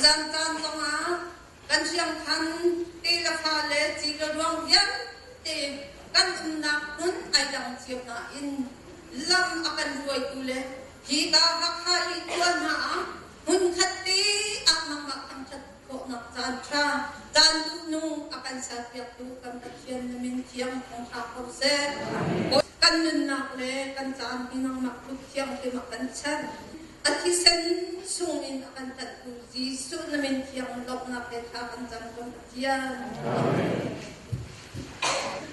gian gian trong áกันเชียงคันตีละพาเลจีกระดวงยันตีกันนักหุ่นไอดังเชียงนาอินลำอากันรวยกุเลฮีกาฮักฮาอีตัวหนาหุ่นขัดตีอักมังมักอังจัดโกนักจานทราจานดูนูอากันสับยักดูกันตะเคียนมินเทียมของอาเขาเซ่กันนึนนักเลกันจานพินังมักทุกเทียมที่มักกันชันอาทิเซนสูงอินอากันตัดดูจีสุนมินเทียมลบนักเลขากันจานคนเทียม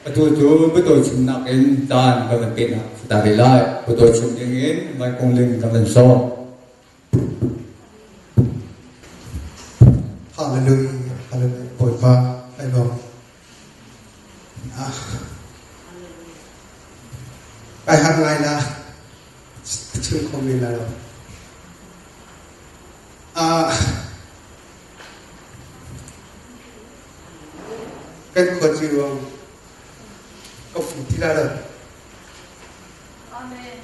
ประตูจูประตูชุมนักเอ็นจานกำลังเป็นตาดีไล่ประตูชุมยังเอ็นไม่คงเล่นกำลังซ้อมฮาเลลูยาฮาเลลูยาโปรดพระให้เราไปทำไงนะชื่อคอมเมนต์แล้วเป็นคนจีวงก็ฝึกที่ได้เลยอาเมน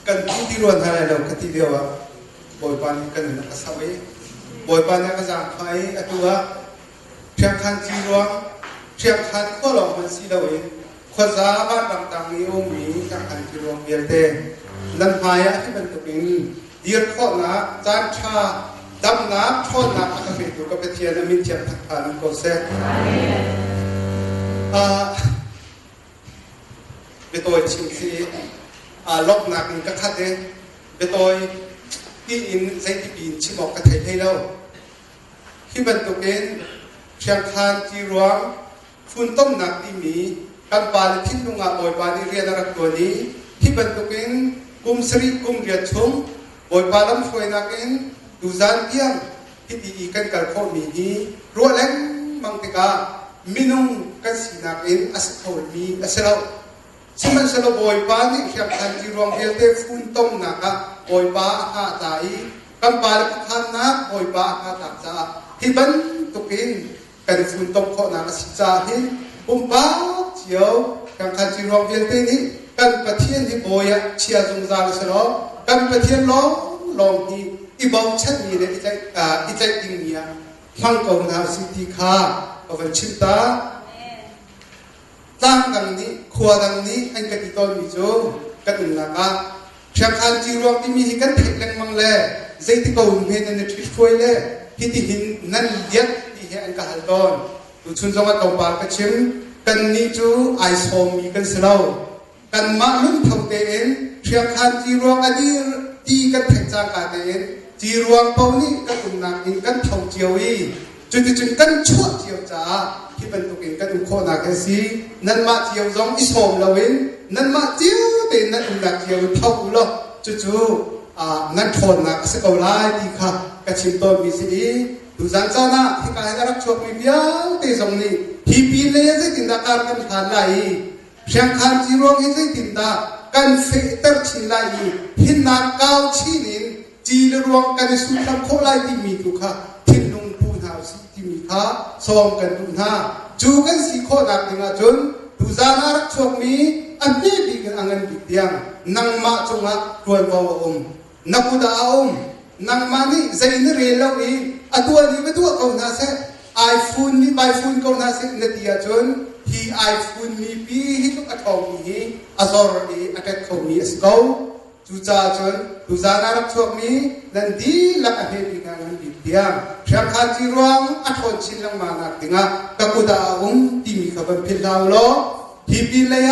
กันที่รวนทางไหนเราคติเดียวบอยปานกันนักสาวบอยปานนักจากไทยตัวเชียงคันจีรวงเชียงคันก็หลอกมันสีเราเองคนสาบ้านต่างๆมีองค์มีจากคันจีรวงเบียร์เต้นั่นพายที่เป็นตัวเป็นเดียร์ข้อหนาจานชาดำน้ำช่อหนักอาเป็นตัวกับเทียนมินเทียนทักทานก็เสร็จเป็นตัวชิมซีลบหนักก็คัดเองเป็นตัวที่อินใช้ที่ปีนชิมออกกระไทยให้เราที่เป็นตัวเป็นเชียงคานจีรวงฝุ่นต้มหนักที่มีการปาลทิ้งลงอาบอยปาลีเรียนรักตัวนี้ที่เป็นตัวเป็นกุมสรีกุมเรียดชมบอยปาลำช่วยนักเองดูจานเที่ยงที่ดีกันกับข้อมีนี้รัวแรงมังติกามินุงกันสีนักเองอาศัยเขามีอาศัยเราสิมันสลบอยปานี่เชียงคันจีรวงเฮลเตฝุ่นต้มหนักบอยปาหาใจกันปาลพันนักบอยปาหาตักจ้าที่บันตุกินกันฝุ่นต้มข้อหนักสิจ้าที่ปุ่มป้าเจียวเชียงคันจีรวงเฮลเตนี่กันปะเทียนที่บอยเชียจงจารสลบกันปะเทียนล้อลองที่อีบอลชัดมีเนี่ยอีใจจริงเนี่ยฟังกองนาสิทธิคาเอาไว้ชิมตาตั้งดังนี้ขวดดังนี้อันกติกามีโจกันอุ่นนักเชียงคันจีรวงที่มีกันเทคแรงมังเล่ใจที่เขาอุ่นเห็นในทริปช่วยเล่ที่ที่หินนั่นเดียดที่เห็นกันหันตอนดูชุนจังหวัดตบปากกระชิมกันนี้จูไอโซมีกันเสลากันมาลุ่มเท่าเต็นเชียงคันจีรวงอดีตที่กันเทคจากการเต็นจีรวงเป้านี้กันอุ่นนักอินกันเท่าเจียวอีจุดกันชั่วเจียวจ้าที่เป็นตัวเองกันอุ่นโคนักสินั่นมาเจียวจงอิสโมเราเองนั่นมาเจียวเต็นนั่นอุ่นนักเจียวเท่าอุลจู่นั่นโคนักสกาวไลที่ค่ะกระชิมตัวมีสิดูจังจ้านะที่การให้รับช่วยมีเบี้ยเตจงนี้ที่ปีเลี้ยจะติดตาการกันผ่านไหลเชียงคันจีรวงให้จะติดตากันเฟตร์ชินไหลหินนักเก้าชินินจีรวงกันสุดท้ายโคไลที่มีทุกค่ะทิ้งลงปูนหาสิที่มีค่ะซ้อมกันตุนหาจูกันสีโคนักถึงจนดูจานารักช่วงนี้อันนี้ดีกันอังเงินบิดเดียงนังมาจงะรวยบ่าวนักบุดานังมานี่ใจนี่เรียนแล้วนี่ตัวนี้ไม่ตัวเขาหน้าเสียไอโฟนนี่ไอโฟนเขาหน้าเสียนาทีจนที่ไอโฟนนี่ปีที่ทุกอัตองนี้อัศรดีอัตเขามีสกาวจูจ่าจนดูจานารักช่วงนี้นั่นดีละอันนี้ดีกันบิดเดียงเชียงคันจีรวงอัตคนชินลังมานักติงะกับบุดาที่มีขบวนพิลาวล้อที่ปีเลย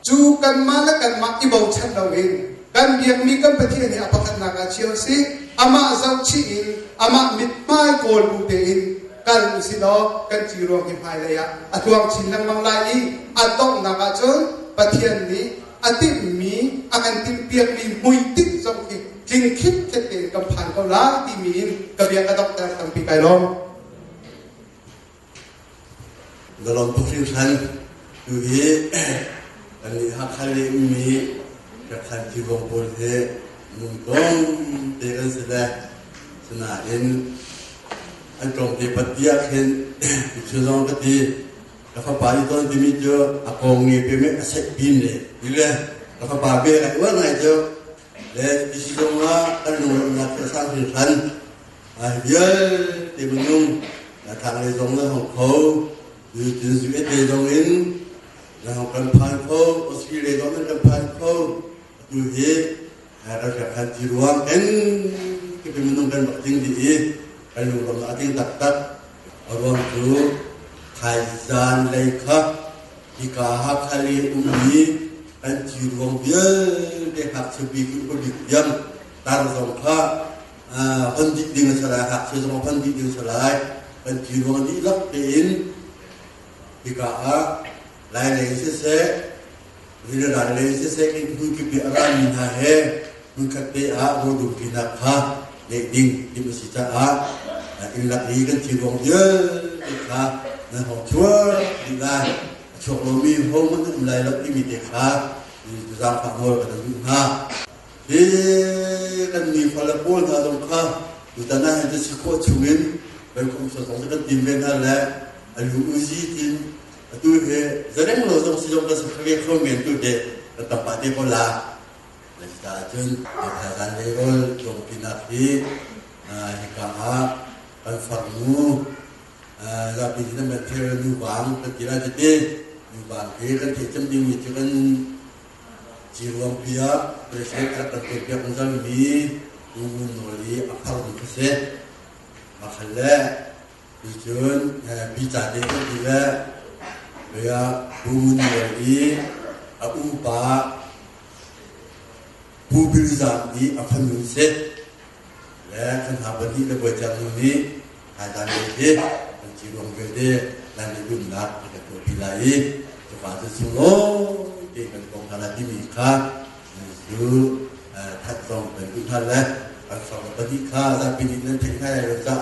จูกันมาและกันมาอีบ่าวชัดเราเองกันเบียงมีกันประเทศนี้อภัยนักเชียวสิอามาเจ้าชีอินอามามิดไม้โกลบูเตอินกันสิโนกันจีรวงหิมายเลยอัตวงชินลังมังไลอัตต้องนักจนประเทศนี้อัติมีอาการติมเปียกมีมุยติดสองทีจึงคิดจะเป็นกำพันเขาล้าที่มีกระเบียงกระดกแต่ตั้งปีไก่ล้อมกระลองทุกสิ่งทันดูฮีอันนี้ฮักคันเลยมีกระคันที่วงโพเทมุ่งตรงเตกันเสด็จสนาเอ็นอันตรงที่ปฏิยัติเห็นชื่อน้องกติ Rafa pari tu demi jo aku ni peme aset bin le. Bila rafa babe kan uang aja. Le isi semua kan nunggu nak kesang hilan. Dia di gunung thang le dong le hong kau. Di suai le dong in. Le hong kan pan kau. Osi le dong kan pan kau. Tu he rafa kan jiruang kan. Kita menungkan bakting di. Kan nunggu nak ting tak orang tu. Kaizan leika ika kali umi an jiruang biar deh hak sebiku berdiam tar songka pendik dengan salah hak sesama pendik dengan salah an jiruang di lapin ika lain lain sese bila lain sese kan mungkin biaran minahe mungkin biar bodoh binaka leding di masjid ilak ikan jiruang biar ika nah hocur bila cokomi home itu mulai lagi miteka di dalam kamar pada dunia. Kan ni falapun ada muka di tanah itu sikot cungin, berkum sesuatu kan timbang ada alu uji tin, itu jarang loh sejauh sebagai komen tu deh tempat dia pola. Lestadion berhasil level jom pinati, hikah alfarmu. Tapi kita material nyubang, ketika jadi nyubang, kan kita mending itu kan jiruang pihak, presiden akan pihak misal ini, nuli akal berkeset, makanya tujuan bicara itu juga, dia nuli apa mobilisasi di akan berkeset, ya kan apa ni lebih jauh ini, ada lagi. Jiruang gede dan itu nak kita pilih cepat semua di kampung tanah ini kah itu tak tahu bentuk halah asal tadi kah tapi di nanti kaya rasa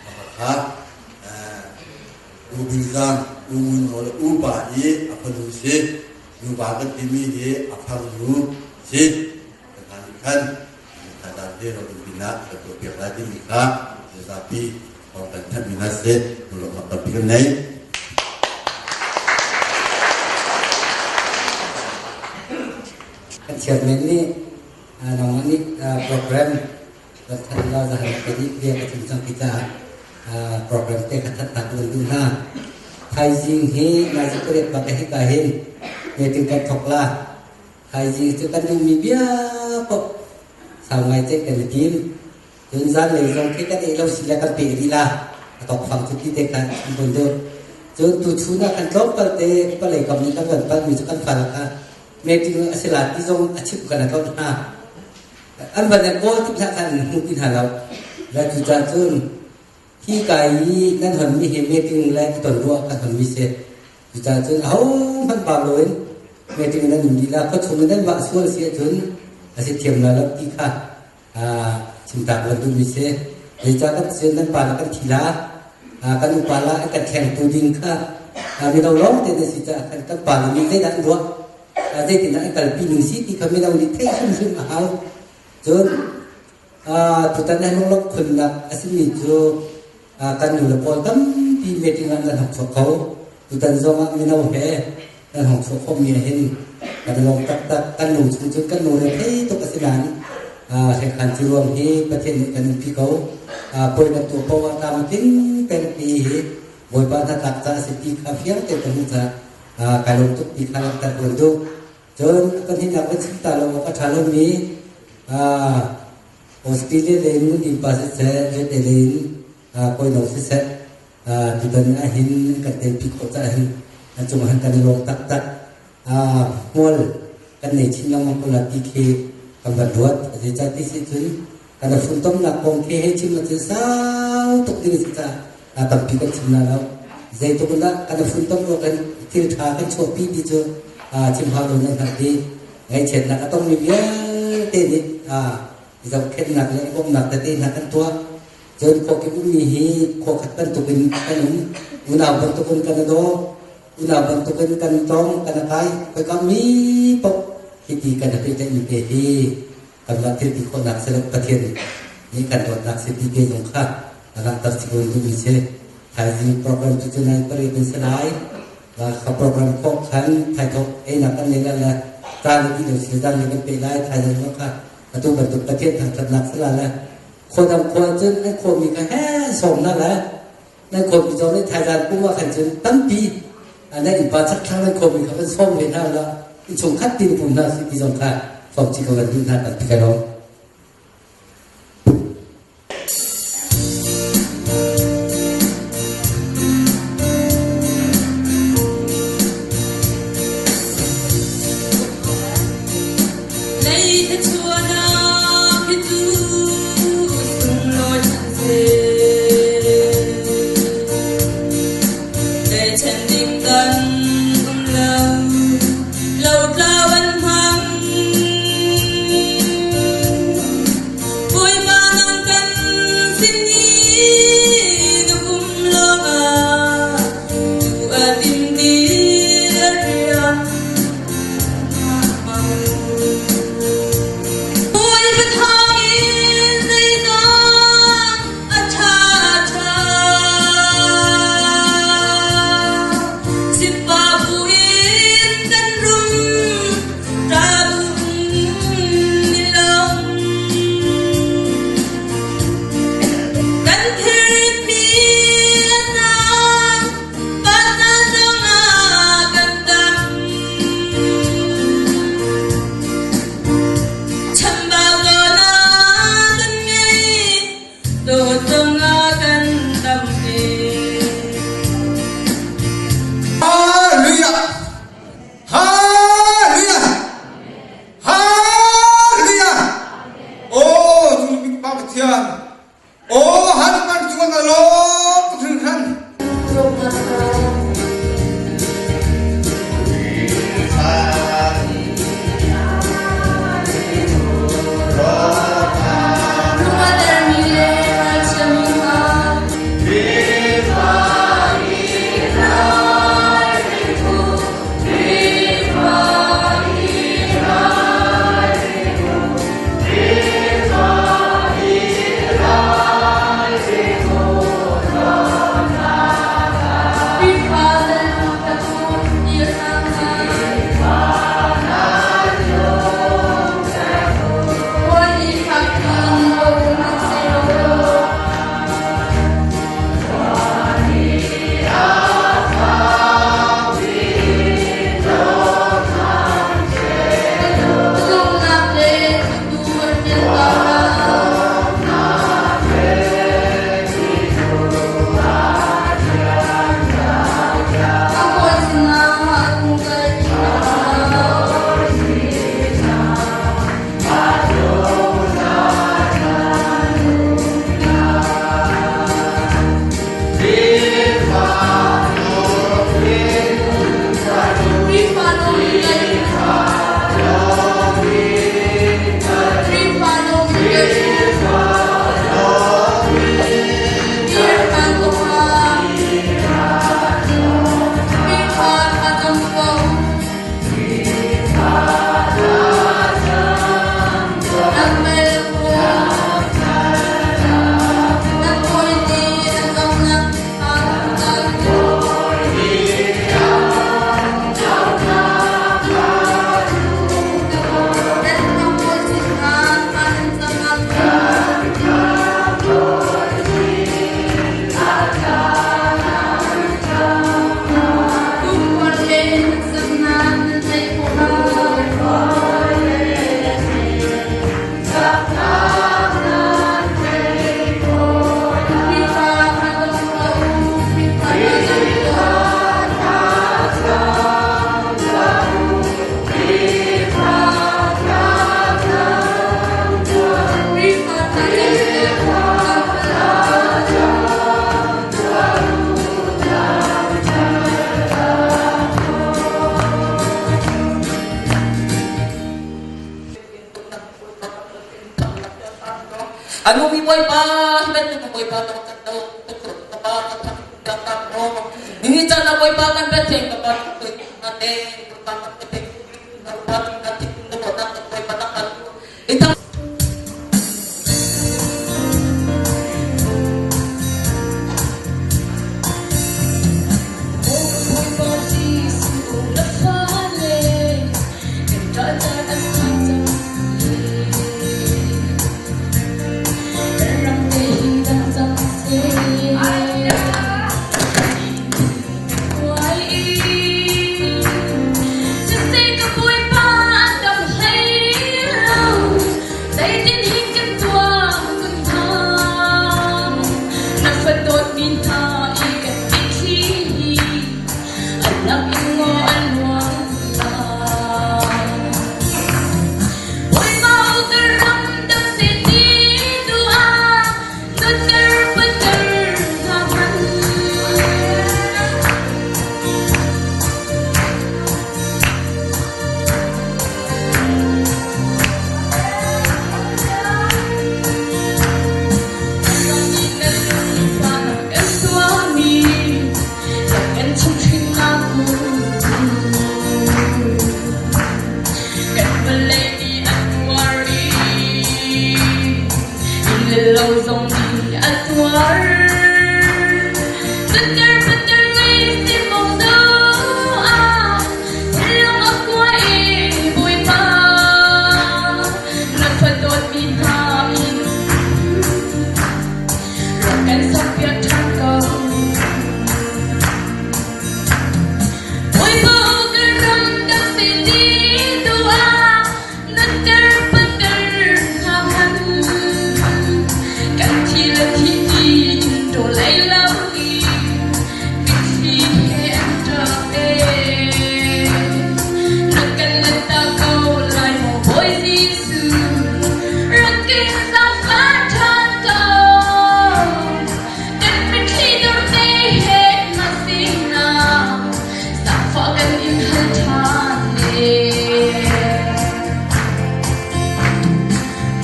apakah mobilisasi oleh ubah ini apa dulu sih ubah ini dia apa dulu sih kan kata dia orang bina atau pihak lagi nikah tetapi orang tak minat belum apa pikir naik. Chairman ni, namanya program bertanda dah jadi dia kencang kita program te kata tak lunduna. Haijing he nasi kulit pakai kain, meeting kat thokla. Haijing itu kan demi biar kok sama itu kan tim. Tunzan le jong kita ni lau silakan pilih lah atau fungsi kita kan untuk jom tu cuna kan jawab pada pelai kami kan kan misalkan falaka meeting asilati jom acip kan atau na banyak kau tu kan mungkin halau lalu jatuh hikai nan hami meeting lagi terdua kan hami se jatuh man baloi meeting nan mila kau cuma nan waktu sih jatuh asyik tiap malam kita cinta berdua bisa, dijaga senang palakan kila, kan upala akan keng tuding ka, kami tahu long tidak sih akan pala ni tidak dua, jadi tidak akan pilih sih kami tahu ni teh sum mahal, jod, tutanah nolak kundak asal itu kan nolak poltam di meetingan dan hak sokau, tutan zoma minau he dan hak sokau miahin, kan long tak kan nung cungcung kan nolak he itu kasihan. Sekarang jiruang ni pasien kan pikau, boleh tu bawa tamutin tempi, boleh pada takta seti kafian tertentu kalau untuk dikalang tertentu, jadi kan ini apa cerita lo apa calon ni, Australia lemu di pasal saya jadi lain, kau nak seset, di dunia ini kan tempi kota ini, cuma kan lo tak mall kan ni cina mampu lagi ke kamar buat jadi situ kada funtom nak kongke heci macam sao tok diri kita atau pikir cina lau jadi tu pula kada funtom lo kan tirta kan copi di tu cimha lo nak hati ngai chet nak atau mibia tedi jauh ket nak le kom nak tadi nak kan tua jadi kok ibu mihi kok kan tu kan una bentukun kan do una bentukun kan tong kan kai kami pokที่กันที่จะมีเกที่กำลังที่คนนักเสด็จประเทศนี้กันตัวนักเสด็จเกยงค่ะนักตัดสินดูมิเช่ไทยจีนโปรแกรมจุดนั้นบริเวณสลาย và các program có khăn thay thúc ấy là cái này là ta được điều chỉnh ra những cái bị lại thay đổi nó khác và tôi vẫn được thực hiện thằng thật nặng sẽ làคนทำคนจนไอ้คนมีแค่สองนั่นแหละในคนมีจนในไทยรัฐกูว่าขันจนตั้งปีอันนี้อีกปัจจัยครั้งในคนมีเขาเป็นส้มเห็นแล้วแล้วอีชงคัดตีนผมน่ะสิพี่จงค่ะสองจีกันดูท่าตัดที่กันน้องAno mi boy pa, beto boy pa to kato, ini cara boy pa kan beteng kapan ate, kapan beteng, kapan ate kuno tak boy pa tak itu. Oh, lâu dòng đi ăn tuar bener bener ngisi mong doa silang aku boy pa nagpadot binamin rakan sapya thangka boy pa garam dam sidi doa bener bener kaman kan thila thi do lai lau i bithi hem ta pe nakan ta ko lai mo boy jisu rakin sa fa tha ko kan bithi do te he masina sa fa kan in han tha ne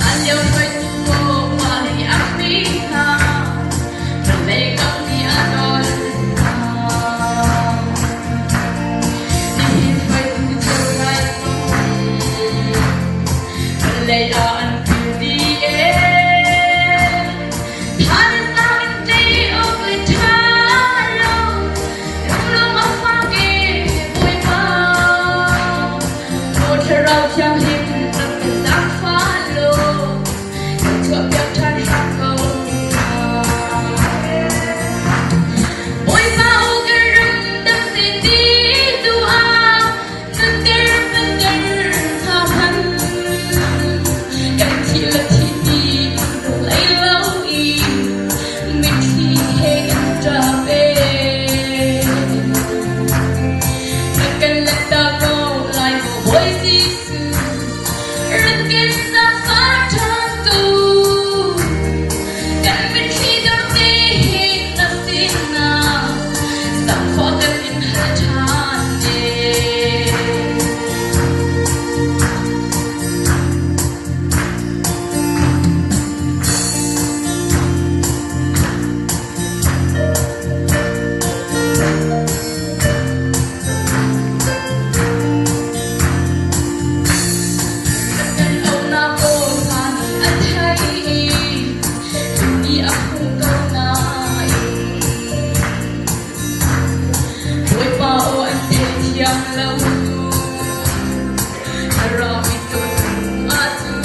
Anyo phải tu wa ni Africa Make up the adol Ni phải tu cho lại Lay on to the end Than sang day of the talo Long of fagi boy pa Một rau chăm him Nằm giặc phá lô Chua biếc thân hạt cầu Boy mau garam dam sidi doa Nagar bener kaman Kan thila thi do lai lau i mithi he ta pe Nakan ta ko lai mo boy jisu rakin sa fa thang ko kan mithi do te he nasina sam for kan in her chane Kan au na ko san athai ni aku kau nai Boy pa o an te tiang lau Harami tu atu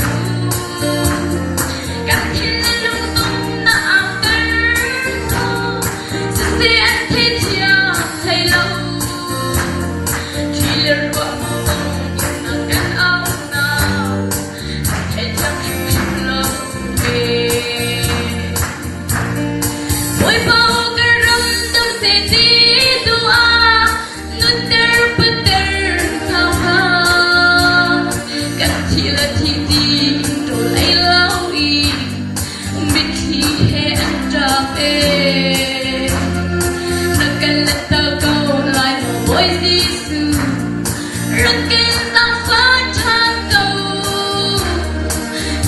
Kan kina lung tung na akan Sisi an te tiang hai lau Kilir wa mong akan au na Hai tiang him lau Boy pa o garam dam sidi doa Nutter beter kawa Kan thila thi do lai lau i mithi he ta pe Nakan ta ko lai mo boy jisu rakin sa fa tha ko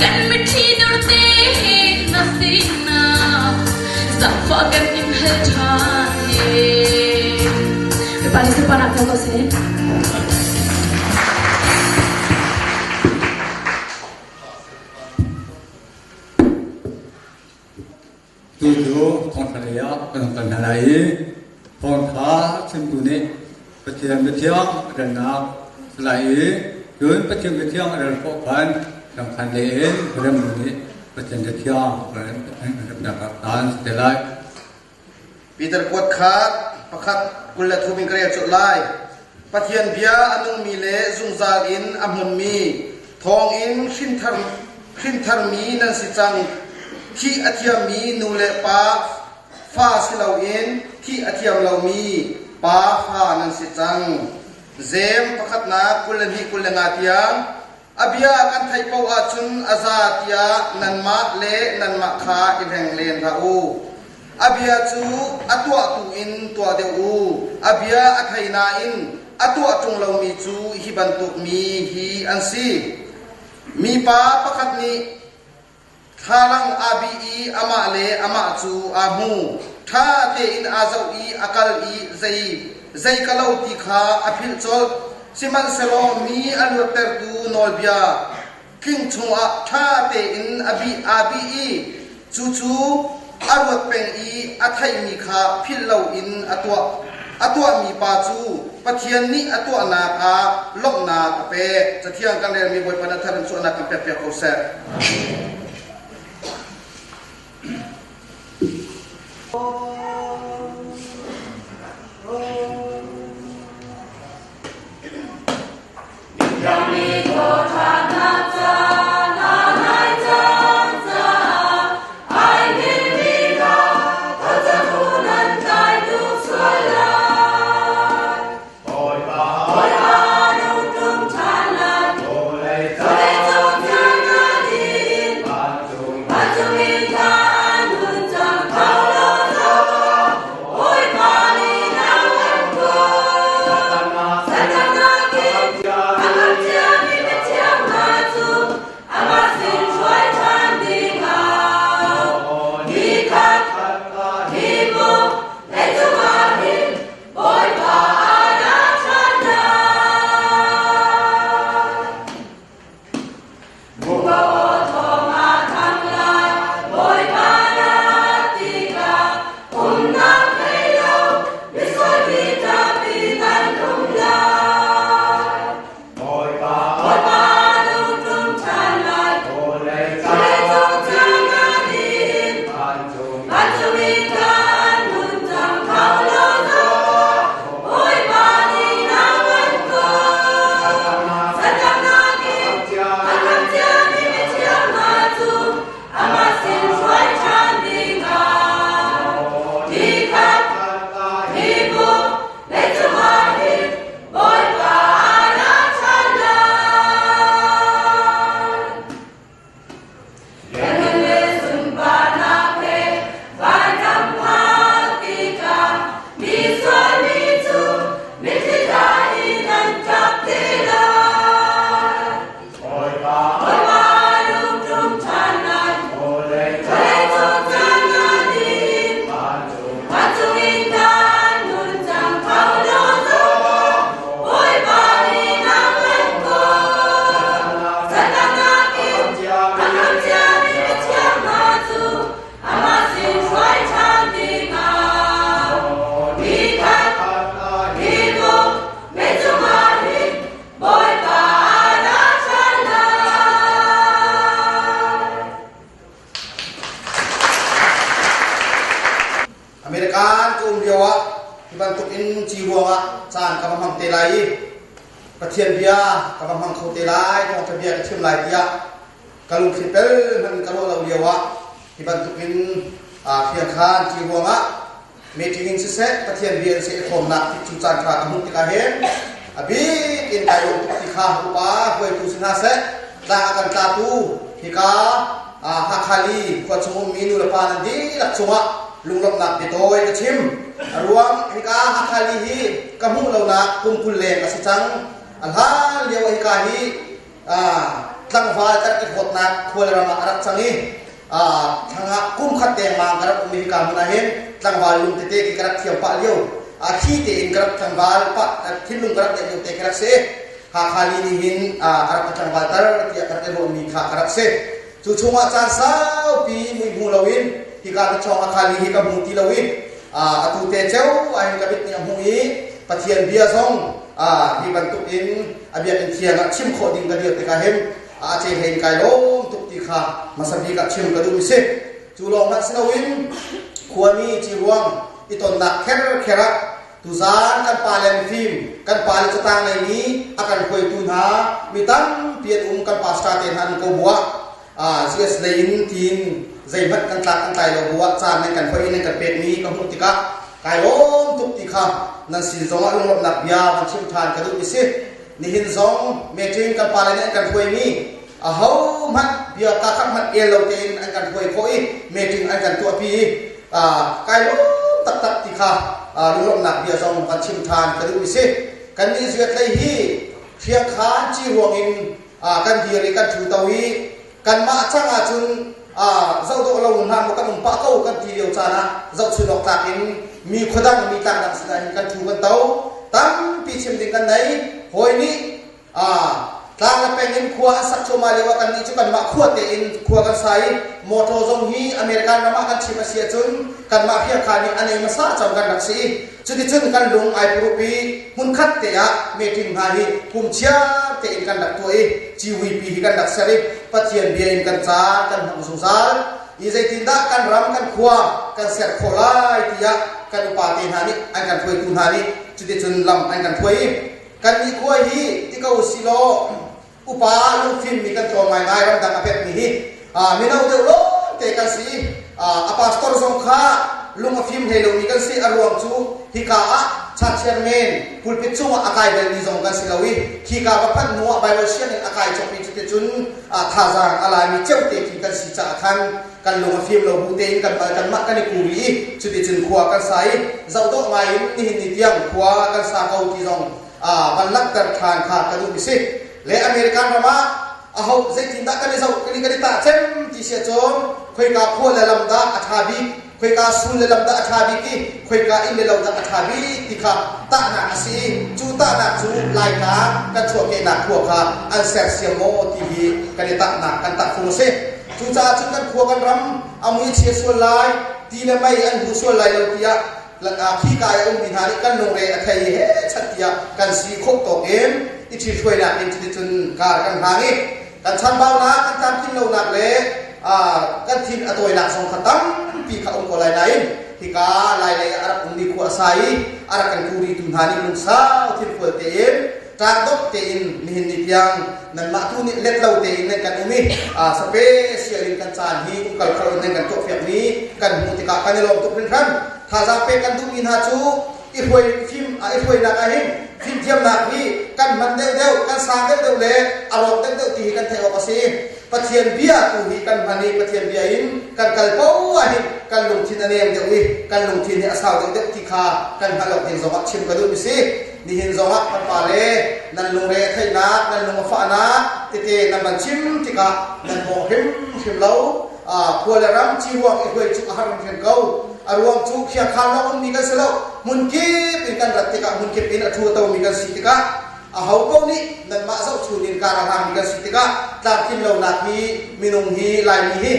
kan mithi do te he nasina sa fa kan in her chane Me parece para todos, tu du thong thale ya kan kan halai thong tha chen tu ne pathiam ran na lai yun pathiam ran ko kan dam khan le ram ni pathiam ran da ka tan de lai Peter Kwat Khat pakhat kulla thuming kare chu lai pathian bia anung mi le zungzal in amun mi thong in khin thar mi nan si chang khi athiam mi nu le pa fa silau in khi athiam lau mi pa fa nan si chang zem pakhat na kulla hi kulla nga tiang abia kan thai pau a chun azatia nan ma le nan ma kha i reng len ra u abia chu atwa tu in tua de u abia athaina in atwa tung lo mi chu hi ban tuk mi hi an si mi pa pakhat ni thalang abi i ama le ama chu amu tha te in azau i akal i zai kalau ti kha aphil chol siman selo mi alu ter tu nolbia king chunga tha te in abi i จูจูอารวดเป็นอีอัฐยมีขาพิลเลาอินอตัวมีปาจูปะเทียนนี้อตัวนาคาลกนาตะเปจะเที่ยงกันเรียนมีบทปนัดทานส่วนนักเปียกๆเขาเสร็จประเทียนเบียกำลังมังเขาเตลายทองเบียเชื่อมลายเบียกะลุคิเตอร์มันกะโลเราเดียวะที่บรรทุกินเพียงคานจีวงะเมจิงินเสะประเทียนเบียเสะคมนักที่จุจานขากมุติกาเห็นบีกินไก่ลงที่ข้าหุบาเพื่อตุสินาเสะลากันตาตูที่กาฮักฮาลีขวดสมุนมีนุลปานันดีลักษณะลุงลำหนักดิโตยกระชิมรวมที่กาฮักฮาลีฮีกะมุเราหนักกุมคุลเลงอสิจังอันฮาเลียวอิกาฮีตั้งฟ้าจัดกิจหดนักควรรามาอารักสังฮีทางกุมขัดเตงมากระอุมิกามุนาเห็นตั้งฟ้าลุงเตเตกิกระเทียมปะเลียวขี้เตอินกระตั้งฟ้าปะที่ลุงกระเตยเตกระเสหากฮาลีนี่หินอารักตั้งฟ้าตระเทียกระเตโรมีขากระเสจู่ช่วงอาจารย์สาวปีมุยมูลวินที่การช่องอาคาลีฮิกับมุติลวินอตุเตเจ้าไอ้กับบิดเนี่ยมุยปะเทียนเบียซองที่บรรทุกอินอาเบียเป็นเทียงชิมโคดิงกระเดียดติกาเห็นอาเจเห็นไก่ล้มตุกติขามาสัมผัสกับชิมกระดูมิเสจู่ลองนักสนวินขวามีจีรวงอิตอนนักเคระตุซานกันปาเลนฟิล์มกันปาลจตางในนี้อาการคุยตุนหามีตั้งเปลี่ยนกันปาสตาเตนันโกบัวเสียสเลนทีนใจบัดกันตากันไตเราบัวจานในกันคุยในกันเป็ดนี้กับมุติกะไก่ล้มตุกติขานั่นสิจงอารมณ์หนักยาวันชิมทานกระดูมิเสนี่หินซองเมจินกันปาเลนกันคุยมีเขามันเบียตาขับมันเอลเตนอันกันคุยคุยเมจินอันกันตัวปีไก่ล้มตักติขาลุงหนักเบียซองวันชิมทานกระดูมิเสกันนี่เสียใจฮีเพียงขาจีรวงอินกันเดียริกันชูตวีกันมาช่างอาจุนเจ้าตัวเราหุ่นห้ามกันมุ่งปะเขากันทีเดียวจานะเจ้าชุดออกจากอินมีขดังมีต่างดังสดงกันชูกันเต้าตั้งปีชิมดิกันไหนหอยนี้ ตางละเป็นอินขวาสักชั่วมาเลวกันนี้จุกันมาขวดเตอินขวกันใส่มอโตซงฮีอเมริกันมากันชิมาเสียจุนกันมาเพียงคานี้อันนี้มาซาจำกันนักสีจุดที่จุนกันลงไอปรุปีมุนคัดเตะเมทิมหาฮีคุมเชียเตอินกันดักตัวจีวีพีกันดักเสริปัจเจียนเบียนกันจ้ากันทำสงสารอีใจตินดากันรำกันขวากันเสียโคลายตียะกันอุปาติหานี้อันกันถวยตุนหานี้จุดที่จุนลำอันกันถวยกันมีขวาฮีที่เขาสิโลอุปาลูกฟิล์มมีกันตัวใหม่ได้รำดังอภิษนี้มีน้องเดือดร้อนเตะกันสิอาปาสตอร์สงขาลุงฟิล์มเฮโลมีกันสิอารวมจูฮิกาชาเชียร์เมนพูดพิจูอาไกเบลนิซงกันสิลาวิฮิกาวัพันนัวไบเบลเชียนอาไกจงพิจุดจุนท่าจางอะไรมีเจ้าเตะกินกันสิจ่าคันกันลุงฟิล์มเราบูเตนกันไปกันมัดกันในกูรีจุดจุนขวากันใส่เจ้าดอกไม้นี่นิดยังขวากันสาเขาที่ซงบรรลักกันทานขาดกันดูพิสิและอเมริกันมาเอาใจจินตากันเลยเรากันกันตาเช่นที่เสียจงคุยกับคนละลำดับอัฐาบิคุยกับสุนละลำดับอัฐาบิกีคุยกับอินละลำดับอัฐาบิที่ข้าตาหนักสีจูตาหนักจูลายนากันชัวเกนักขัวข้าอันเสียเสียโมทีวีกันตาหนักกันตาฟูเซจูจ่าจูกันขัวกันรำเอามือเชียส่วนลายตีละไม่อันหูส่วนลายเราเตียขี้กายองค์บินหาริกันลงเรือไทยเฮชัดเตียกันสีคบตกเอ็มที่ช่วยนักอินทิจุนการกันหางี้กันชันเบานะกันจำทิ้งเราหนักเลยกันทิ้งอตัวหนักสองขตั้งปีข้าองค์ก็ลายไหนที่กาลายเลยอารักองค์ดีขวาใสอารักกันคูรีตุนหานี่ลุงสาวทิ้งเปิดเต็มจางตกเต็มนี่เห็นนิดยังนั่นมาทุนี่เล็ดเราเต็มในกันอุ้มสเปเชียลินกันจานฮีอุ้งกัลคาร์ในกันโจเฟียนี้กันมุติกากันในลมตุกเป็นครั้งถ้าจะเป็นกันทุกอินหาจูอีหวยฟิล์มอีหวยนักอะไรฟิล์มเทียมนักพี่กันมันเดียวกันสร้างเดียวเลยอารมณ์เดียวที่กันเทวภาษีปะเทียนเบียตูฮีกันพันนี้ปะเทียนเบียอินกันกัลเป้าหิกันลงทินอันเองเดียวกันลงทินเนี่ยสาวเดียวที่ขากันฮัลโหลเห็นสมัครชิมกันดูมิสินี่เห็นสมัครมันปาเล่นั่นลงเรไทยนักนั่นลงฟ้านักเตะนั่นมันชิมที่ขานั่นมองหิมเล่าควรรำจีวงอีหวยจุกอาหารเพียงเก่าอารมณ์จุกเขียข้าวเรามีกันเสร็จแล้วมุนกีเป็นการรัตติกะมุนกีเป็นอัฐัวเตามีกันสิติกะเขาก็นี่นั่นมาเจ้าชูนินการทำมีกันสิติกะตามที่เราหนักฮีมีนงฮีลายมีฮี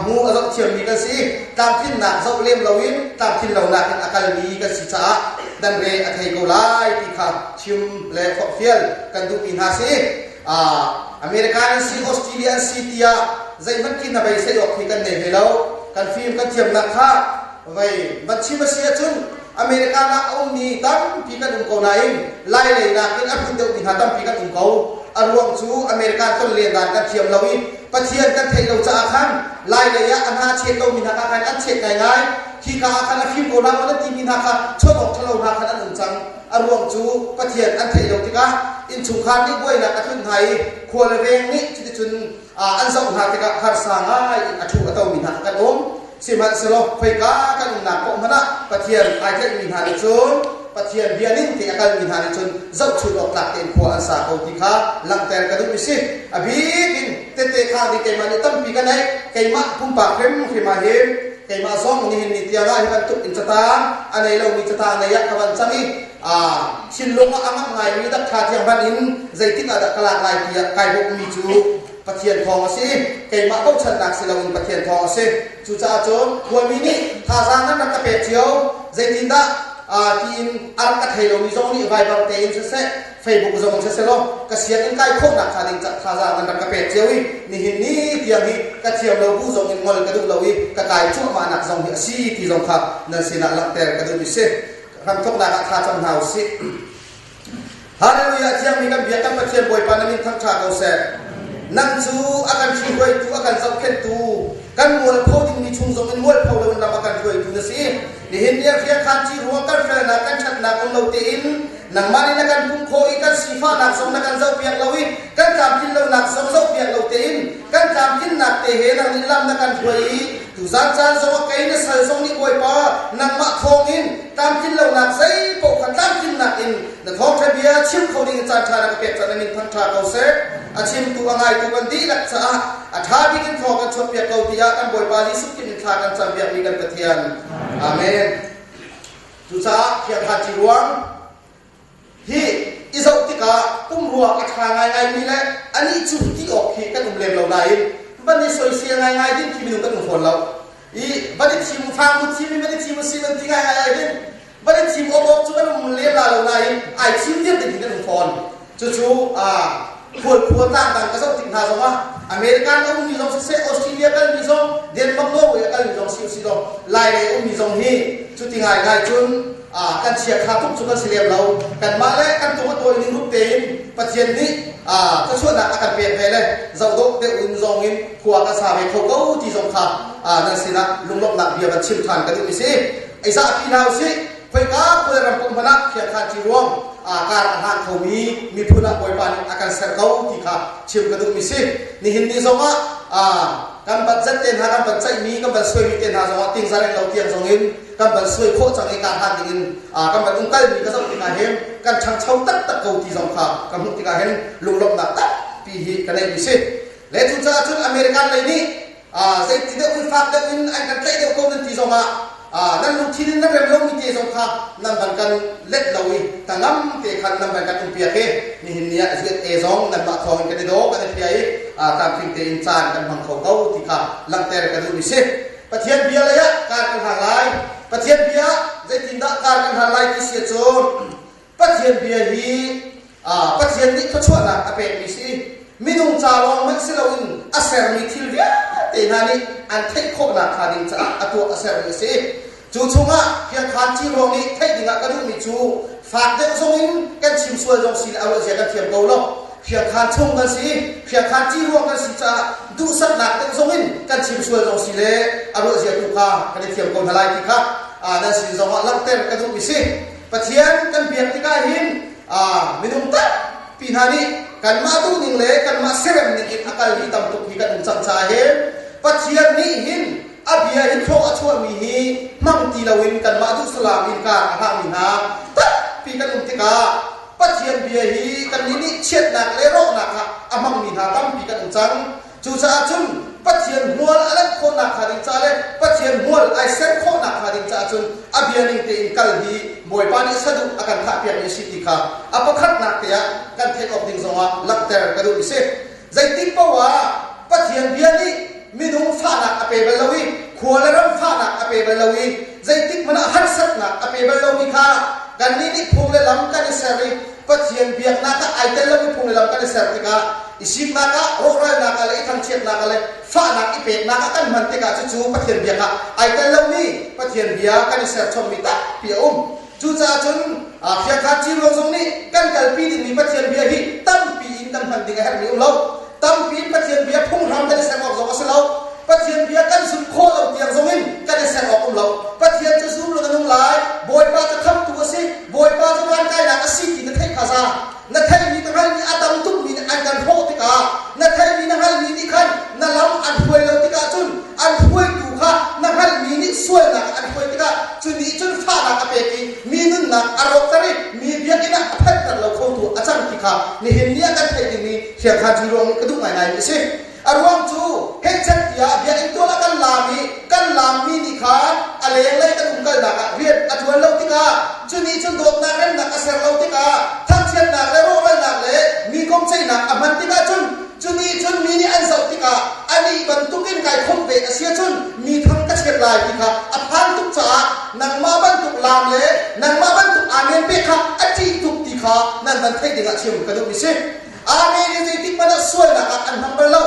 มูเจ้าเทียมมีกันสิตามที่หนักเจ้าเลี้ยมเราวินตามที่เราหนักเป็นอาการมีกันสิจ้าดันเรอไทยกุลายที่ข้าชิมเล่ฟอกเฟียลกันดูปินหาสิอเมริกันสิออสเตรเลียสิที่ใจมันกินอะไรเสียออกที่กันเนี่ยเรากันฟิล์มกันเทียมนักข้าไว้บัญชีมาเสียจุนอเมริกานักองนี้ตั้มปีกันอุ้งเขาไหนไล่เลยนักเป็นอัพเดทบินหาตั้มปีกันอุ้งเขาอารวงจูอเมริกาต้นเรียนการกันเทียมเราอีปะเทียนกันเทเราจะอาคันไล่เลยอันหาเช็ดเราบินหาการอันเช็ดง่ายๆที่กาอาคันฟิล์มโบราณวันที่บินหาการชดออกทะเลหาคันอันอุ่นจังอารวงจูปะเทียนอันเทเราที่กาอินชุงคันนี่ด้วยนักกระทุ่นไทยควรเรียงนี้ที่จุนอันสองหาที่กาหาสางง่ายอัฐุอัตบินหากันสิมันสลบไฟกากันหนักของมันนะปะเทียนไอเทมินหาดิชนปะเทียนเบียนินที่อาการมินหาดิชนเจ้าชุดออกหลักเต็มขวาอันสาเอาที่ขาหลังแต่กระดุมมิสิอภิกินเตะข้าวดีเกมันตั้มปีกันไหนเกมะพุ่มปากเข้มขึ้นมาเห็นเกมะซ่องนี่เห็นนิตยาให้มันตุกอินสตาอันไหนเรามีสตาในยักษ์วันจันทร์ชินลงอ่างไงมีดักขาเทียงบันอินใจติดดักกลาไกลเกียไก่บกมีจูปะเทียนทองสิเกมะก็ชันนักสิลาวินปะเทียนทองสิจูจ่าโจนควรมีนี่ท่าทางนั้นนักกระเปียเชียวใจตินดาทีนอันกัดเฮโลมีซองนี่ไวบางเตยเสร็จเฟซบุ๊กซองเสร็จแล้วกระเสียงใกล้โคตรหนักขาดิงจัดท่าทางนั้นนักกระเปียเชียวนี่เห็นนี่เพียงนี่กระเทียมเราผู้ซองอินมอลกระดูกเรากระกายชั่วมาหนักซองเหี้ยซีที่ซองขับนั่นสินักหลังแต่กระดูกมิเซ่ทำทุกนักท่าจำหาวสิฮาเลลูยาเทียมมีกันเบียกันปะเทียนบอยปานามินทั้งชาเขาเสร็จนั่งจูอาการช่วยตัวอาการสับเข็นตัวกันมัวพอดิ้งมีชุ่มซงมันมัวพอเรานำอาการช่วยตัวนะสินี่เห็นเนี่ยเพียงขันจีรัวกันเฟรนักกันชัดนักองเราเตินนังมานี่นักกันพุ่งโคอีกันสีฟ้านักสมนักกันเจ้าเปียกเราอีกันจำกินเรานักสมเจ้าเปียกเราเตินกันจำกินนักเตะเฮนังนิลามนักกันช่วยตุสานจานสมกัยนี่ใส่สมนี่บอยปานังมาทองอินตามกินเรานักใส่ปกกันตามกินนักอินนักท้องทะเบียชิมเขาดิ่งจานชานักเก็บจานนินพันธาเขาเสกอาชิมตัวง่ายตัวกันดีนักษาอาทาบิกินทองกันชดเปียกเกาติยากันบอยปาลิสุกินทากันจำเปียกมีกันกระเทียนอาเมนจุจ้าเพียงขาดจีรวงที่ อีเจ้าติกาปุ่มรัวอัฐาง่ายๆมีแหละอันนี้จุดที่ออกที่กันเลมเราได้บันนี้สวยเสียง่ายๆที่ที่มีนุ่งกันนุ่งฝนเราอีบันนี้ทีมฟังมุทีมบันนี้ทีมซีมันที่ง่ายๆที่บันนี้ทีมอบจุกันมันเลี้ยงเราได้ไอทีมเลี้ยงติดกันนุ่งฝนจู่ๆควรต่างกันก็ต้องติดหาสมว่าอเมริกันก็มีสองเซออสเตรเลียก็มีสองเดนมาร์กโนเวย์ก็มีสองซิโดไล่เลยมีสองฮีจุดที่ง่ายๆจุนกันเชียร์ขาทุกชุดกันเสียบเรากันมาแล้วกันตัวนี้รูปเต็มประเทศนี้ก็ช่วยนะอาการเปลี่ยนไปเลยเจ้าดกเด็กอุ่นจงอินขัวกระสาไปเขาก็ที่สงครามนั่นสินะลุงลบหนักเบียร์ชิมทานกันดูสิไอ้ซาพี่นาวสิไฟก้าเพื่อรำปุ่มพนักเขียนขาจีรวงการอาหารเขามีผู้นักบริบาลอาการเสกเขาที่ขาชิมกันดูสินี่หินดีสงกันบัดเจ็ดเต็นหากันบัดใจมีกันบัดสวยมีเต็นหาสงติ้งสารเราเตียงสงอินกันบัดสวยโคจังในการทานดิ้งกันบัดอุ้งไก่มีกระสับติกาเห็นกันช่างเช่าตัดเขาที่สงครามกันมุติกาเห็นลุงลบหนักตัดปีฮีกันในมิสิและทุนจ้าทุนอเมริกันเลยนี่ใจที่เด็กคุณฝากเด็กคุณไอ้กันใจเด็กคนนั้นที่สงนั่นลูกที่นั่นเรื่องลงมีเจสงครามนั่นบันกันเล็ดเราอีแต่งั้มเตะขันนั่นบันกันอุ้งเปียกนี่หินเนี่ยเสียเอซองนั่นบะทองกันในโดกันในเปียตามทิ้งเตอินจานกันบังเขาที่ขาลังเตะกันดูมิสิประเทศเบียร์เลยอะการกันหาลายประเทศเบียร์ใจทินดาการกันหาลายที่เสียโจรประเทศเบียร์ฮีประเทศนี้เขาช่วยนะอเปกมิสิมินุ่งจาลองมันสิเราอินอาเซอร์มีทิลเวียเตนานี่อันเทคโคนาคาดินจ้าตัวอาเซอร์มิสิจู่ๆเพียงขาจีรองนี้เทคดิ่งกันดูมิจูฝากเด็กส่งอินกันชิมสวยจงสิเอาเสียกันเทียมเกาลงเพียงขาชงกันสิเพียงขาจีรองกันสิจ้าดูสักหนักเด็กส่งอินกันชิมสวยจงสิเลยเอาเสียตุกากันเทียมเกาทลายที่ครับนั่นสิจงว่าลังเต้นกันดูมิสิประเทศกันเบียดที่กายหินมินุ่งตัดปีนานี้กันมาดูนิ่งเลยกันมาเสร็จนิ่งอาการที่ตำตุกที่กันจังใจเห็นปัจเจียนนี้หินอาเบียหินโชว์ช่วยมีหิมั่งตีลาวินกันมาดูสลามินการอาหารมินาตัดปีกันอุ้มติกาปัจเจียนเบียหิกันนี้เช็ดหนักเลยโรคหนักอะอามั่งมินาตั้มปีกันอุ้มจังจู่จ้าจุนปัจเจียนหัวอะไรคนหนักขาดินจ้าเลยปัจเจียนหัวไอเซนคนหนักขาดินจ้าจุนอาเบียนิ่งเตอินกัลฮีมวยปานิสะดุอาการทับเปียกมีสิทธิค่ะอาปขัดหนักเตียกันเทคออฟดิ้งสงะลักเตอร์กระดูกเสใจติ๊กปะวะปัจเจียนเบียนี่มีนุ่งฟ้าหนักอเปเบลวีขวานรำฟ้าหนักอเปเบลวีใจติ๊กมันหัดสัตหนักอเปเบลวีค่ะกันนี่พูดเลยลำกันเสรีปัจเจียนเบียกนักไอเตลวีพูดเลยลำกันเสรีค่ะอิสิบนักโรคไรนักอะไรทั้งเชียดนักอะไรฟ้านักอีเป็ดนักกันมันติกาจู่ๆปัจเจียนเบียกไอเตลวีปัจเจียนเบียกันเสรีชมมิตาเปียจู่จ้าจนเพียงขาจีรวงตรงนี้กันกัลปีดิมีปัจเจียนเบียฮีตั้มปีอินตั้มหันดิ่งให้มีอุ้มเราตั้มปีปัจเจียนเบียพุ่งทำกันเสร็จออกจากวัดเราปัจเจียนเบียกันสุดโคเราเตียงตรงนี้กันเสร็จออกอุ้มเราปัจเจียนจะสู้เราต้องหลายบอยป้าจะทำตัวสิบอยป้าจะวางใจหนักสิที่นักเทศภาษานักเทศมีทั้งให้มีอาดัมตุกมีอันกันโพติกานักเทศมีทั้งให้มีนิคันนักล้ำอันถวยเราติกาจุนอันถวยดูค่ะนักให้มีนิสวยนักอันถวยติกาจุนนี้จุนฟ้านักอเปกีมีนุ่นนักอารมณ์ตรีมีเบียกินักเพ็ดกันเราเข้าตัวอาจารย์ติกานี่เห็นเนี้ยกันเทศดีนี้เขียนขาจีรวงกระดูกไหนๆสิอารมณ์จูเฮจัดยาเบียอินตัวละกันลามีนิคันอะไรเลยกันอุ้งกันนักเรียนอัจฉริยะเราติกาจุนนี้จุนโดดนักเล่นนักอาศัยเราติกาทั้งเชียนนักเลยโรคนักเลยมีกองใจนักอมันติกาจุนี้จุนมีนี่อันสัตติกาอันนี้บรรทุกินไก่คมเบกเสียจุนมีทั้งกระเช็ดลายติกาอภันทุกจ่านังมาบรรทุกลามเลยนังมาบรรทุกอาเมนเบกะอจิทุกติกานั่นมันเทดิงเชื่อมกันดูมิเซอาเมนนี่ติมันสวยนักอันทำไปแล้ว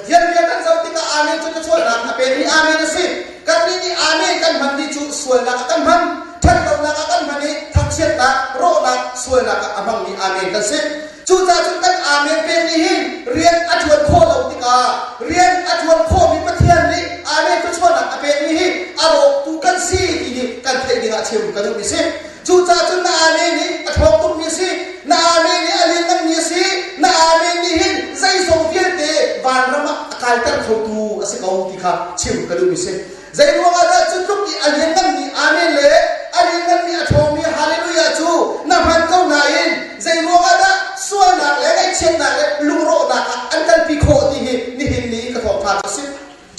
เทียนเรียกันสัตติกาอาเมนจะช่วยนักเป็นนี่อาเมนสิกันนี่อาเมนกันมันดีจุสวยนักกันมันท่านเรานักกันมันนี่ทักเช็ดนักโรนักสวยนักอภังนี่อาเมนกันสิจู่จ้าจุดกันอาเมนเป็นนี่หินเรียนอัจฉริยะโคเราติกาเรียนอัจฉริยะโคมีประเทศนี้อาเมนก็ช่วยนักเป็นนี่หินอารมณ์ตุกันซีที่กันเทดิงอาเชื่อมกันดูมิสิจู่จ้าจุดนาอาเมนนี่อัจฉริยะตุมิสินาอาเมนนี่อเลียนกันมิสินาอาเมนนี่หินใจส่งเพียรเตวานรำมาการตั้งเขาตูอาศัยเขาติกาเชื่อมกันดูมิสิใจดวงอาทิตย์จุดทุกที่อเลียนกันมีอาเมนเลยอเลียนกันมีอัจฉริยะมีฮาเลลูยาจูนับพันเก้าหนาอินใจดวงอาทิตย์ส่วนนักเล็กไอ้เช่นนักเล็กลุงโรนักอันกันพิโคที่นี่หินนี้กระทบทาสิ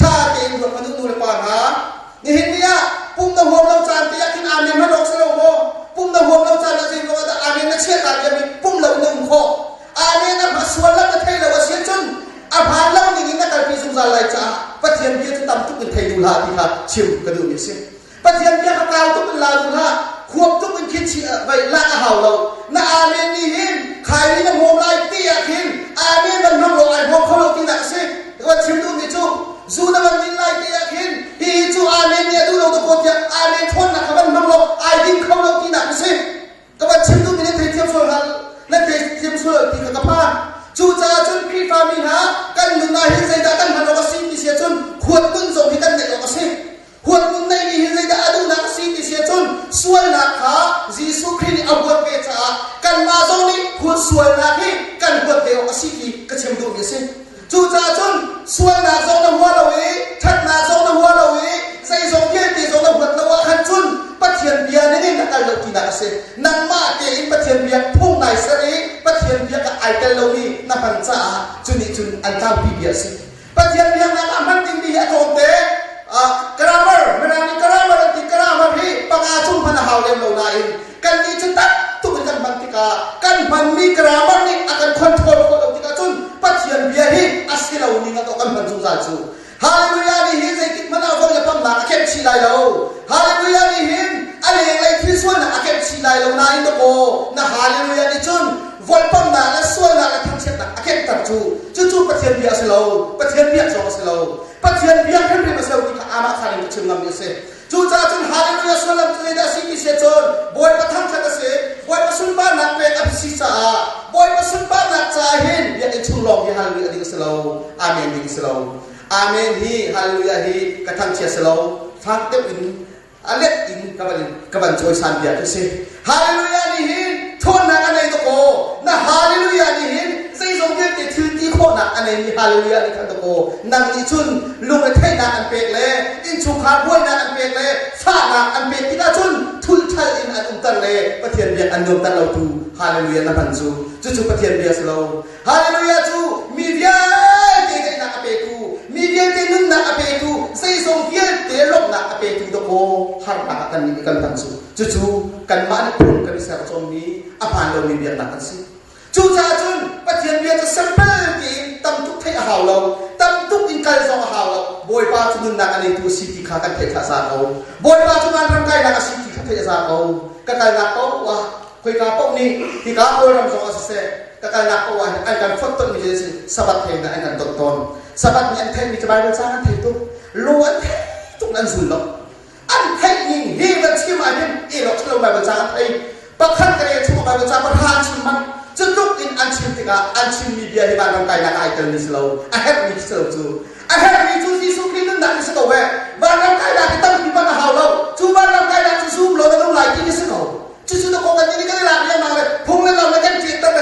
ถ้าเต็มหัวมันต้องดูเลยป่านหานี่หินนี้ปุ่มตะหัวเราจานที่อยากกินอาเมนมาดอกเสลโมปุ่มตะหัวเราจานแล้วใจดวงอาทิตย์อาเมนนักเชื่อการจะมีปุ่มเรา ทียนเบียจะตำทุกเป็นไทยดูลาที่ค่ะชิมกระดูกนี่สิปะเทียนเบียกาวทุกเป็นลาดูลาควบทุกเป็นคิดเชื่อไปละเห่าเราน่าอาเมนนี่หินใครนี่มันโฮมไลฟ์ตีอาคินอาเมนมันทำลอยพอเขาเราที่หนักสิว่าชิมดูนี่จูจูนั่นมันนี่ไลฟ์ตีอาคินฮีจูอาเมนเนี่ยดูเราตะโกนอย่างอาเมนทนหนักมันทำลอยไอ้ดิ้งเขาเราที่หนักสิก็ว่าชิมดูนี่เทียมส่วนนั้นนั่นเทียมส่วนที่กระพานจูจ่าจนพี่ฟามีนะกันหนุนนายหินใจดากันมันเราก็สิ่งที่เสียจนขวดตุ้นส่งที่กันเด็กเราก็สิ่งขวดตุ้นในหินใจดาดูนักสิ่งที่เสียจนส่วนนักขาจีสุครินเอาบวชเกิดจากกันมาตรงนี้ขวดส่วนนักที่กันบวชเกิดเราก็สิ่งที่กระเทียมดูมีสิ่งจูจ่าจนส่วนนักทรงน้ำหัวเราเองทัดนักทรงน้ำหัวเราเองใจทรงเยี่ยตีทรงน้ำหัวเราขันจุนปะเทียนเบียนี่นักการเลือกที่นักเสียนักมาเกอินปะเทียนเบียพุ่งในสรีปะเทียนเบียกับไอเกลโลนีนับพันจ่าจุนี่จุนอันเจ้าปีเบียสิปะเทียนเบียนักมันติงดีให้ตรงเตะกราเมอร์ไม่ได้มีกราเมอร์ติกราเมอร์ที่ปังอาจุ่มพันหาวเลี้ยงเราได้กันนี้จุนตัดตุกันกันบันติกากันมันมีกราเมอร์นี่อาการคอนโทรลคนเราติกาจุนปะเทียนเบียที่อาศัยเรานี่งั้นต้องกันมันจุนจ่าจูฮาเลลูยานี่หินใจกิจมันเอาคนละปั๊มหนักเก็บชีไลเราฮาเลลูยานี่หินอะไรอะไรที่ส่วนหนักเก็บชีไลเรานายตะโกนะฮาเลลูยานี่จุนวันปั๊มหนักและส่วนหนักและทั้งเช็ดหนักเก็บตัดจูจู่ๆปะเทียนเบียสิเราปะเทียนเบียสองสิเราปะเทียนเบียขึ้นไปมาเสียวที่ข้าอามาขายในชิมลำนี้เสียจู่ๆจุนฮาเลลูยาส่วนลำจุนได้สิ่งที่เสียจนบอยประทังขัดเสียบอยประสุนบ้านหนักเป็นอภิสิษาบอยประสุนบ้านหนักใจเห็นอยากจะชุ่มลองที่ฮาเลลูยานี่สิเราอาเมนนี่สิเราอาเมนฮีฮาเลลูยาฮีกระทำเชียร์สโลฟังเต็มอินอเล็กอินกับบันจอยสันเดียร์สิฮาเลลูยานี่ฮีทนนักอันไหนตะโกนะฮาเลลูยานี่ฮีใจทรงเยือกถือที่โคนักอันไหนมีฮาเลลูยานี่ขันตะโกนางอีชุนลุงไอ้เท่นักอันเป็กเลยอินชุขาบ้วยนักอันเป็กเลยฟานักอันเป็กที่น่าชุนทุลไทยอินอันอุ้มตันเลยประเทียนเบียอันนุ่มตันเราดูฮาเลลูยานะพันจูจู่ๆประเทียนเบียสโลฮาเลลูยาจูมีเดียเจนักอันเป็กมีเดียเตนุ่นนักอเปตุใส่ทรงเพียเตลบนักอเปตุตะโกหานักกันนี้กันทันสุจู่ๆกันมาในปุ่นกันเสียจงนี้อภัยเรามีเบียนักกันสิจู่ๆจุนปะเทียนเบียจะสัมเปิลกีตั้มทุกเทหาวเราตั้มทุกอินการส่งหาวเราบอยป้าจุนนักอันนี้ตัวสิทธิขากันเทขาสาเขาบอยป้าจุนนักรำไก่นักสิทธิขาเทขาสาเขากันไก่นักเขาว่าคุยกับพวกนี้ที่เขาเอารำส่งอาศัยกันไก่นักเขาว่าไอ้การฟัดต้นมีเจสิสบัดเทนไอ้การต้นsabat ni antai ni coba baca antai tu luan tu nan sulok antai ni hebat sikit macam elok kalau baca antai bahkan kerja cuma baca perhan cuman cenduk in ancim tiga ancim media hebat orang kaya nak item ni selalu akhir ni selalu tu akhir ni tu si sukri tu nak ni selalu barang kaya kita di mana halau cuba orang kaya tu zoom lo dan lagi ni selalu cucu tu kau kan jadi kan lagi yang mana punggung lo kan cerita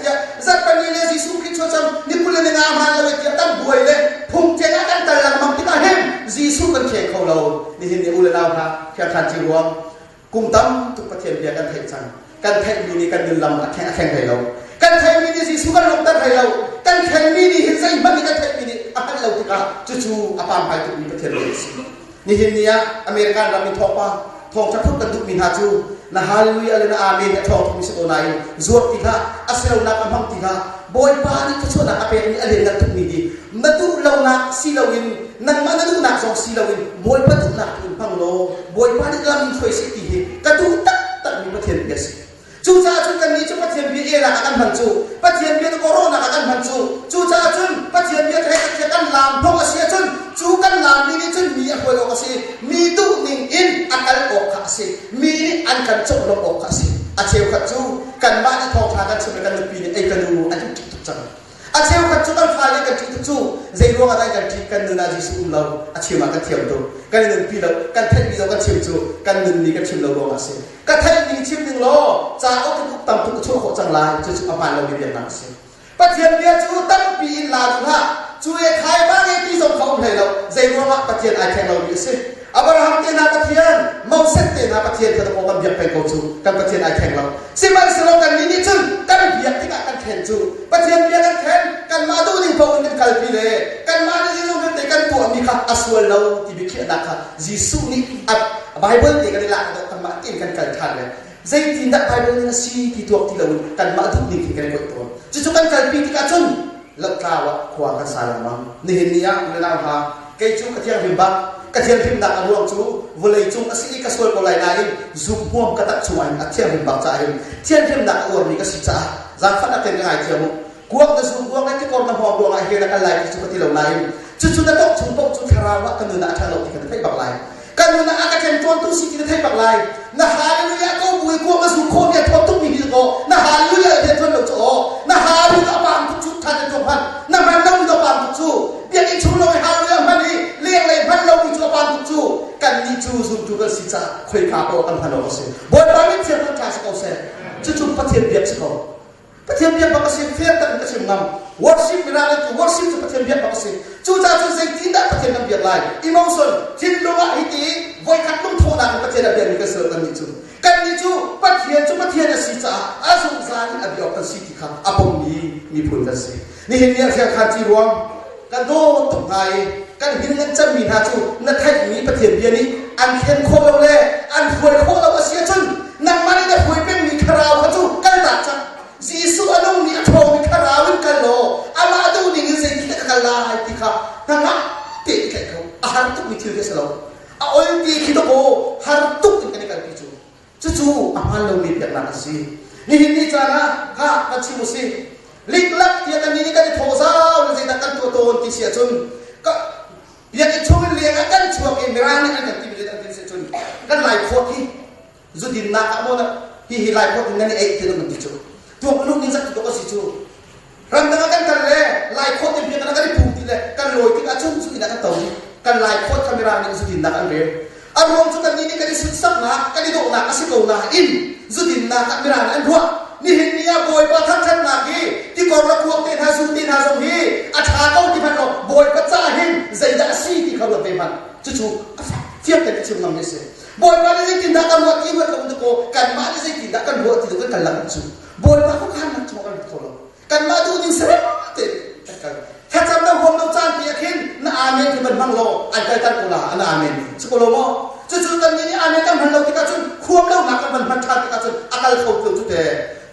ya zat panile si sukri macam ni pula ni ngamal lo dia tam buai le phung chen akan talang mang kita hem jisu kan khe khau lo ni hin ni ula lao ha kya khan chi ruang kum tam tu pathian bia kan thai chang kan thai mi ni kan dun lam akheng akheng thai lo kan thai mi ni jisu kan lok ta thai lo kan thai mi ni hin sai man ni kan thai mi ni akan lo tika chu chu apam pai tu ni pathian bia si ni hin ni ya american ram ni thopa thong cha thuk kan du min ha chu na hallelujah le na amen ta thong mi se to nai zuat tika aselo na amam tika boy pa ni chu na ape ni alen na tu ni di matu law na silawin nan manadu na so silawin boy pa tu na kun pang lo boy pa ni lam khoi se ti he ka tu tak tak ni pathian bia si chu cha chu kan ni chu pathian bia era akan han chu pathian bia corona akan han chu cha chun pathian bia thai kan lam thong asia chun chu kan lam ni chun mi a hoi lo ka si mi tu ning in akal ok ka si mi ni an kan chok lo ok ka si a cheu ka chu kan ma ni thong tha kan chu kan pi ni ai kan du an chu tu chang a cheu ka chu kan pha le kan chu tu chu zai ro ga dai kan ti kan nu na ji su lo a cheu ma kan thiam tu kan nu pi lo kan thai pi lo kan cheu chu kan nu ni kan chim lo ro ma si kan thai ni chim ning lo cha o tu tam tu chu ho chang lai chu chu a ma lo bi bian na si pa thian bia chu tam pi in la tu ha chu e khai ba nge ti som khom thai lo zai ro ma pa thian ai thai lo bi si Abraham te na pathian Moses te na pathian ka ko kan biak pe ko chu kan pathian ai kheng lo siman selo kan ni chun kan biak ti ka kan khen chu pathian biak kan khen kan ma du ni pau ni kal pi le kan ma ni lu te kan tu mi kha aswal lo ti bi khia da kha jisu ni at bible te kan la do kan ma tin kan kal than le zai tin da bible ni si ti tuak ti lo kan ma du ni kan ko to chu kan kal pi ti ka chun lak ka wa khwa kan sa la ma ni hin ni ya le la ha cây chú cái thiêng hiểm bạc cái thiêng hiểm nặng ruộng chú vừa lấy chung cái sĩ cái sôi của lại này giúp muôn cái tắc chú anh cái thiêng hiểm bạc trả hiểm thiêng hiểm nặng ruộng mình cái sĩ trả giang phát là tiền cái ngày thiêng mu guang cái dùng guang cái con nằm hòm ruộng này kia là cái lại chú cái thiêng lâu này chú đã tốt chúng bốc chú khara quá cái người đã thang lâu thì cái thấy bạc lại cái người đã cái thiêng tuôn tu sĩ thì thấy bạc lại na hallelujah có bùi guang cái dùng khôn cái thốt tung mình đi có na hallelujah thiêng tuôn lâu chỗ na hallelujah bạn chú thay cho bạn na bạn đâu đâu bạn chú biết cái chú lôi hallelujah bạn đi liên lại bạn đâu đi cho bạn chú cần đi chú dùng chú cái sĩ trả khơi cá bao ăn hàng đó xem bồi bao nhiêu thiêng tuôn trả sẽ có xem chú phát triển việc sẽ có phát triển việc bao nhiêu phép tận cái chuyện ngầm worship mình ra thì worship cho phát triển việc bao nhiêu chú cha chú dạy tín đã phát triển làm việc lại emotion thiên lô á hít tí voi khát lông thô đang phát triển làm việc cái sự cần đi chú phát triển là sĩ trả dùng ra những việc cần sĩ thì khác bông mi phun ra sĩ ni hiện nay theo khăn chi ruộng cái đô tổng ngày cái hình nhân chân mình hà chú nó thay mi phát triển việc này ăn khen khô lâu lệ ăn khuấy khô lâu ở xía chân nằm mà đi để khuấy bên mi khao cái chú cái đặt chân Giêsu anh ông mi thô mi khao bên cái lỗ ama đâu đi người gì thì cái là hay thì khác thằng á tiện cái câu hàng túc mi thiêu cái sao ôi đi khi đó cô hàng túc cái này cái chú amal lâu mi việc làm cái gì ni hình như cha na ha cái chi một gì lịch lắc thì cái này cái thô sao là gì ta căn tôn thì xia chun cái việc cái chun liền cái chùa cái miran này cái tìm cái xia chun cái lại phốt thì dù đi na cả môn thì lại phốt thì này ấy thì nó mình chú tuồng lúc nhìn rất là có gì chú rằng nó cái lại phốt thì việc nó cái phù thì cái lối thì cái chun dù đi na cái tàu cái lại phốt camera này dù đi na cái về anh ruộng chúng ta nhìn cái sự sắc na cái độ na cái sự cầu na in dù đi na camera này anh ruộng ni hình như bồi ba thắt thắt là gì thì còn là cuộc tiền hà dùng hi thà câu thì phải nói bồi bắt cha hình dạy đã si thì không được về mặt chú tiếp cái chuyện làm như thế bồi ba cái gì tiền đã cần vợ kia vợ không được cô cần mã cái gì tiền đã cần vợ thì được cần làm chú bồi ba không khăn là cho con được thôi cần mã tu nhưng sẽ thìถ้าจำได้หัวเราจานเปียกินน่าอาเมนที่มันบังโลอันใกล้ตันกุลาอันอาเมนสกุลโมจู่ๆตอนนี้อาเมนกันมันเราที่กระชุนควบเราหนักกันมันทันที่กระชุนอาการเขาเกิดจุดเด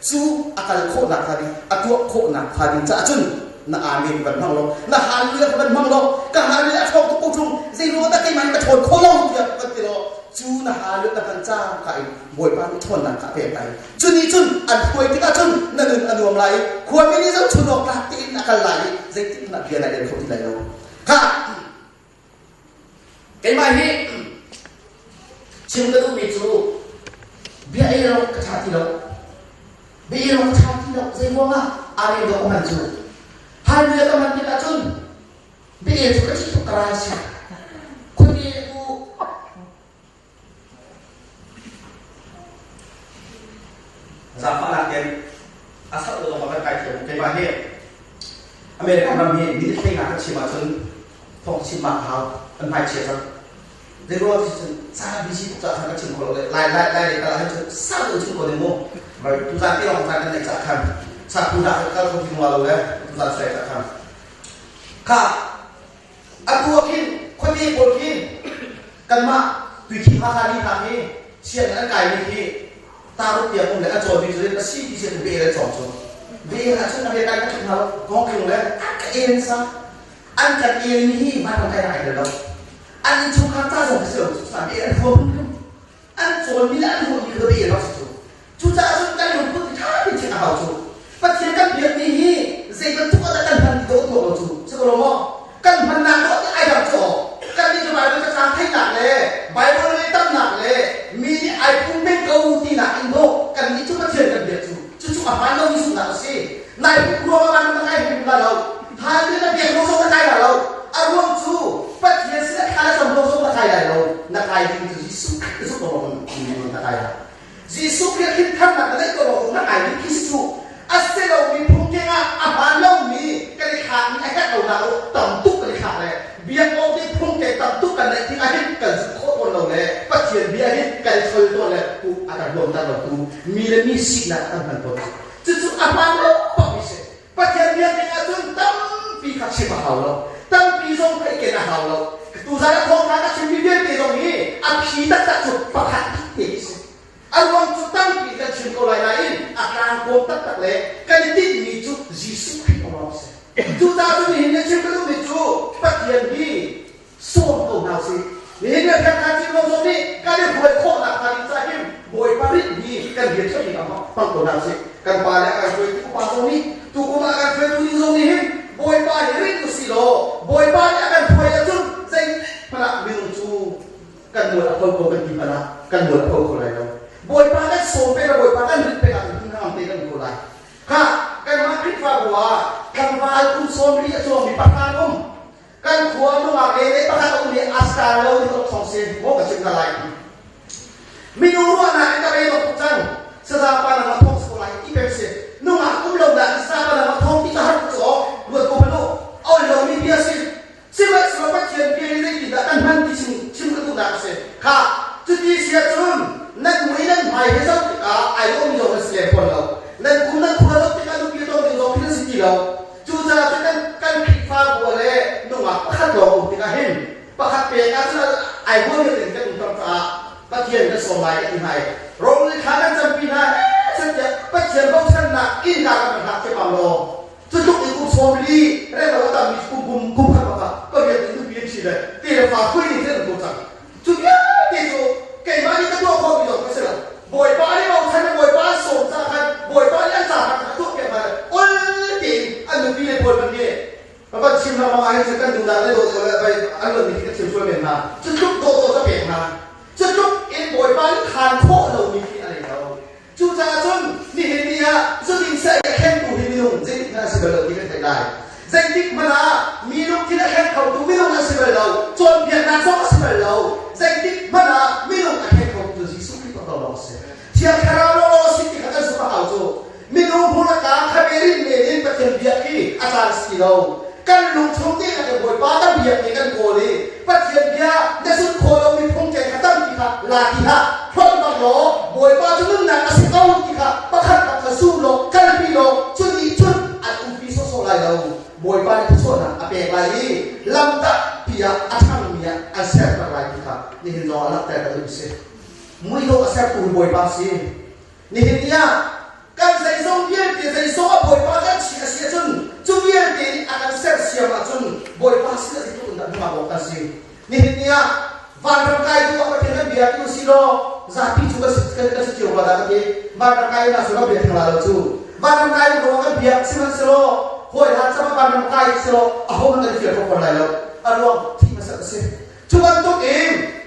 จูอาการโคหนักทันอาตัวโคหนักทันจะจุนน่าอาเมนมันบังโลน่าฮาลีแล้วมันบังโลก็ฮาลีเขาทุกผู้ชมใจรู้ว่าแต่มันกระชนโคเราเดียวกันติโลจูน่าฮาลีแต่กันจ้าใครบวยปานทนนักเปไปจุนนี้จุนอันควยที่กระชุนนั่นนึงอันรวมไรควรไม่ได้จะชุนออกกลางตีนอาการไหลใจที่นักเรียนอะไรเดินเขาที่ไหนเราค่ะไอ้มาฮีชิมกระดูกมีจูเบี้ยไอ้เรากระชากที่เราเบี้ยเรากระชากที่เราใจว่าอะไรเราก็มันจูฮันเรือก็มันที่กระชุนเบี้ยจูก็ที่ถูกกระไรสิคนเบี้ยกูสามารถเรียนอาศัยตัวของมันไกลเถียงไอ้มาฮีอเมริกันมันมีวิธีการชิมมาจนพอชิมมาเขามันไปเฉียดเรียกว่าซาบิชิจะทำกับชิมคนเลยไล่อะไรให้ซาตัวชิมคนเลยมั้งแบบทุกท่านที่เราทำกันในจากคำซาคุณได้ก็คงทิ้งไว้เลยทุกท่านใส่จากคำค่ะอันตัวกินคนที่คนกินกันมาตุยขี้พาคาดีทำนี่เชียร์นั่นไก่นี่ที่ตาลุกเตียงมึงเลยอันโจมีจุดนั้นซีที่เชียร์เบย์เลยสองจุดเบย์นะฉันทำยังไงก็ทิ้งเขาห้องกินเลยเอ็นซะอันจากเอ็นนี่มาทำได้ไหนเลยอันนี้ชุกข้าจ้าส่งเสือสามเอ็นพวกอันโจมีแล้วอันพวกนี้คือเบย์เราสุดชุกจ้าชุกได้หนุ่มพูดที่ท่าเป็นเชียงเขาชุกปัจจัยกันเบียดนี้เสียกันทุกอะไรกันพันโดดตัวชุกใช่ไหมล่ะกันพันนางโดดไอ้ดอกโจกันนี่จะหมายว่าจะทำให้หนักเลยใบบัวเลยตั้งหนักเลยมีไอ้พุ่งเป็นเกาที่หนักอินโดกันนี่ชุกปัจจัยกันเบียดชุกอาหารเรามีสุดหนักสินายกลัวมันมันไงเป็นเราหาเรื่องเบียดเราต้องไงเราอารมณ์ชูปัจจัยสิ่งที่เราต้องไงเรานักไอ้ที่ยิสุยิสุตัวมันนักไอ้ยิสุเพียงคิดทำนักไอ้ตัวนักไอ้ที่ยิสุอาศัยเรามีพุ่งเก่งอาหารเรามีกันเลยขาดมีไอ้แค่เราต่ำตุ๊กกันเลยขาดเลยเบียร์โอ้ที่พุ่งเก่งต่ำตุ๊กกันเลยที่ไอ้ที่กันโคตรคนเราเลยปัจจัยเบียร์ที่กันเคยตัวเลยกูอาการรวมตลอดกูมีเลยมีสิ่งนั้นตั้งแต่ต้นจู่ๆอาหารเราปอกไม่ใช่ปัจจัยเบียร์ที่อาจารย์ตั้งปีขัดเชื่อมาเขาเราตั้งปีส่งไปเกณฑ์เขาเราตัวสารคงนั้นชิมเบียร์ที่ตรงนี้อาผีตั้งแต่จุดประคัดที่เสียอารมณ์จุดตั้งปีกันชิมเขาเลยนะอินอาการโกงตั้งแต่เลยกันที่มีจุดยิสุให้เราเสียจู่ๆจุดนี้เนี่ยชิมก็ต้องมีจุดปัจจัยที่ส คนโกกันดีมาละกันบวชคนคนไรเราบวชมาได้โสมไปเราบวชมาได้หนึ่งไปกันถึงห้ามตีกันคนไรค่ะกันมาคิดว่าว่ากันวายคุณโสมเรียกโสมมีปากกาอุ้มกันขวานนุ่งอะไรในปากกาอุ้มเนี่ยอาสการเราที่เราท่องเสียงโมกับสิ่งอะไรไม่รู้ว่านะจะไปหลบจังสถาบันเราท่องสกุลที่เป็นเสียนุ่งอ่ะอุ้มเราได้สถาบันเราท่องที่จะหักจ่อรวดกูเป็นลูกเอาเรามีเบียร์สิสิว่าสมัยเชียนเบียร์ได้กินแต่กันมันที่ชิมกันตัวได้เสียค่ะจุดที่เสียจุนนั่นไม่นั่นหมายให้เราไอ้อุ้มเราเป็นเสียคนเรานั่นคุณนั่นคุณเราที่กันลูกที่ต้องเราพิจารณาสิเราจู่จะเป็นกันผิดฟ้าบัวเลยนุ่งอ่ะประคัดเราที่กันเห็นประคัดเปลี่ยนกันซะไอ้พวกนี้ถึงจะถูกต้องฟ้าปะเทียนก็ส่งมาอย่างไรโรงลิขากันจำปีนะฉันจะปะเทียนบอกฉันนะอินดากันมันหักจะปั๊มโลจะทุกอีกุศลดีเรื่องเราต้องมีกุมขับปะก็เรียนถึงเพียงชีเลยที่เราฝากคุยนี่เรื่องกุศลจุดนี้ที่สุดเก่งมากที่จะตัวคนมีดอกก็เสร็จแล้วบ่อยป้าที่เราใช้ในบ่อยป้าส่งจากใครบ่อยป้ายังจากทุกอย่างมาโอ้ยจริงอันนี้พี่เลยบ่อยมันเนี่ยแล้วก็ชิมเรามาให้ฉันกันดูได้เลยโดนไปอันนี้ที่ชิมช่วยเป็นมาจะทุกโดนจะเปลี่ยนมาจะทุกเอ็นบ่อยป้าที่ทานโคเรามีอะไรเราจู่จะจนนี่เห็นนี่ฮะจะดิ้งใส่แค่ตัวที่มีลงจะดิ้งน่าสิบเราที่เป็นได้จะดิ้งมันนะมีลงที่ได้แค่เขาตัวมีลงน่าสิบเราจนเพียงน่าสองสิบเราจะดิ้งมันนะมีลงแค่เขาตัวที่สุดที่ต้องเราเสียเทียบคาราโลสิที่เขาจะสุภาพเอาจูมีลงพูดการขบรินเมรินประเทศเบียกี้อาจารย์สิเรากันลุงชงนี่กันบ่อยป้ากันเบียกี้กันโกลีประเทศเบียในสุดโคเรามีพงใจขัดตั้งที่ค่ะลาที่ค่ะพร้อมมาหล่อบอยป้าจะนึ่งหนักอาศัยเอาที่ค่ะประคันกับกระสู้โลกันปีโลชุดนี้ชุดอันอุ้มปีโซโซไลเราบอยป้าที่ส่วนน่ะอเปกไลลำตัดปียอัฐานมีอันเสพอะไรที่ค่ะนี่เห็นล้อลับแต่กระดุมเสียมุ้ยโลอาศัยตัวบอยป้าสินี่เห็นเนี่ยกันใส่ทรงเยี่ยมที่ใส่ทรงบอยป้ากันเสียจนจุดเยี่ยมที่อันเสพเสียมาจนบอยป้าเสียที่ตัวนั้นมาบอกกันสินี่เห็นเนี่ยวันรำไก่ตัวประเทศเบียร์ที่สิโลZapi juga sekarang sejauh pada kita, barang kaya nak sudah biar tinggal tu. Barang kaya orang biar siapa selo, hoi hal sama barang kaya selo, ahom nak dia kau pernah lalu. Aduh, tiada sesat. Cuma tu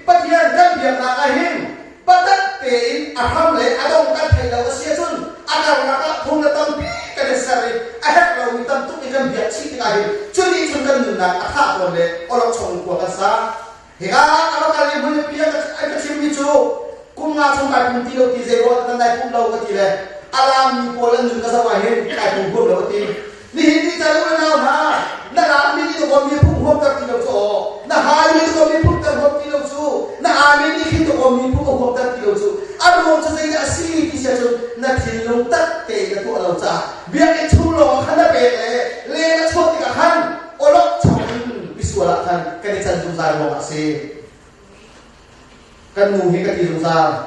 bagian kan biar nak kahim, badat pein, aham le, adong kan kaya lalu siapun, agar nak pun datang kan sekali, ahak lalu hitam tu ikan biar cik kahim. Curi cundan nuna, ahak boleh, orang cong kuat sah. Hingga kalau kali boleh biar kita cium itu. Kung nga chung kai pung tilo ti zero tan dai pung lau ka ti le alam ni polan nun ka sa wa hen kai pung pung lau ti ni hindi ta lu na na ram ni to ko mi pung hom ta ti lau so na ha ni to ko mi pung ta hom ti lau so na a mi ni to ko mi pung hom ta ti lau so ar mo cha sai ga si ti sia chu na thin long tat te ka to lau cha bia ke chung lo khan da pe le na chot ti ka khan olok chong biswala khan ka ni chan du za lo ka se kan nuhi ka ti ruza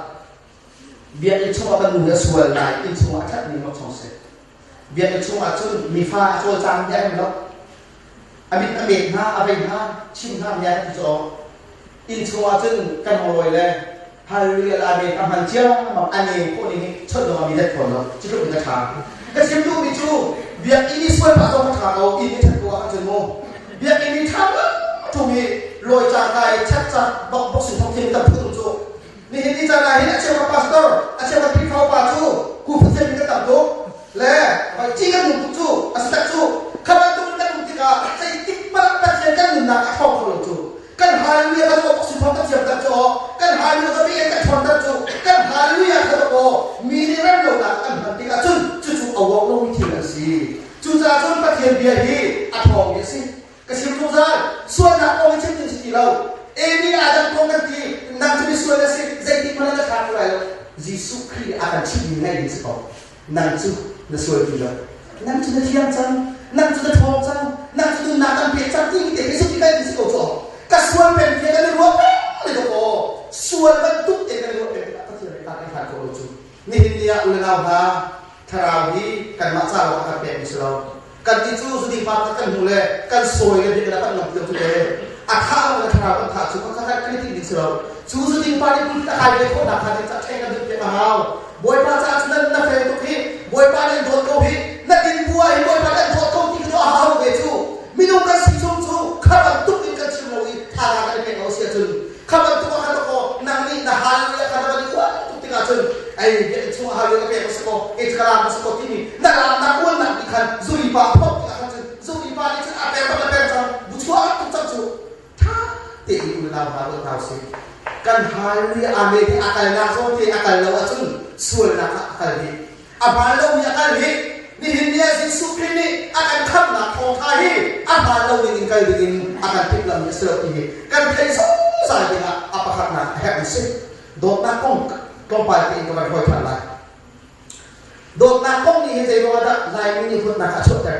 biar itu akan nuhi sual lai itu akan ni mak songse biar itu akan mifa akan jang dia melok amit ha abai ha chim ha dia itu itu akan kan moloi le haleluya abai ka han chia mak ani ko ni chot do mi da kon lo chitu ni ka tha ka sim tu bi chu biar ini sual pa so ka tha ini chat ko akan mo biar ini tha tu mi loi cha kai chat chat bok bok sin thong tin ta phu tu ni hindi cha na hin acha pastor acha ka pi khau pa chu ku phu chen ka tam tu le ba chi ka mu chu asta chu khabar tu ta mu ti ka chai tik pa ta chen ka nu na ka khau ko chu kan haleluya ka bok sin thong ta chiam ta chu kan haleluya ka bi ka thon ta chu kan haleluya ka ko mi ni ran lo na kan han ti ka chun chu chu awok lo mi ti la si chu cha chun pa thien bia hi a thong ye si kasi tu zai suan nak orang cakap ni sini lau. Ini ada kongkan ti nak jadi suan nasi zai mana nak kau lau. Yesus Kristus akan ciri ngai di sekolah. Nak tu nak suan tu lau. Nak tu nak hiang cang, nak tu nak thong cang, nak tu nak kan pecah ti kita Yesus kita di sekolah tu. Kasuan pen kita ni ruang ni tu ko. Suan bentuk kita ni ruang pen apa tu kita akan kau tu. Ni dia ulang apa? Terawih kan masalah akan pen di sekolah. Kan itu sudah patahkan mulai kan soal yang dia dapat nampak tu deh. Akal orang terang akal cuma kata kritik di selau. Sudah paling pun tak ada kau nak ada tak cakap dia mahal. Boy baca asnan nak fair tu hi, boy paling dot kau hi, nak dibuai boy paling dot kau tiga tu ahau beju. Minum kasih sumsu, kawan tu ikan cimoi, thara kan dia kau sia tu. Kawan tu akan kau nang ai chu ha yo ke so ko e kala so ko tini na la na ko na ki khan zuri pa phok ka khan zuri pa ni a pe cha bu chua tu cha chu tha te ni la ba lo ta se kan hal ni a me ti akal na so ti akal lo a chun sual na ka akal ni a ba lo ya akal ni ni hin ya si su kri ni akan kham na thong tha hi a ba lo ni kai ni akan tik lam ni so ti kan thai so sa ni a pa khat na ha se do na kong pa ti ko ba ko tha la do na kong ni he ro da lai ni phut na ka chot ta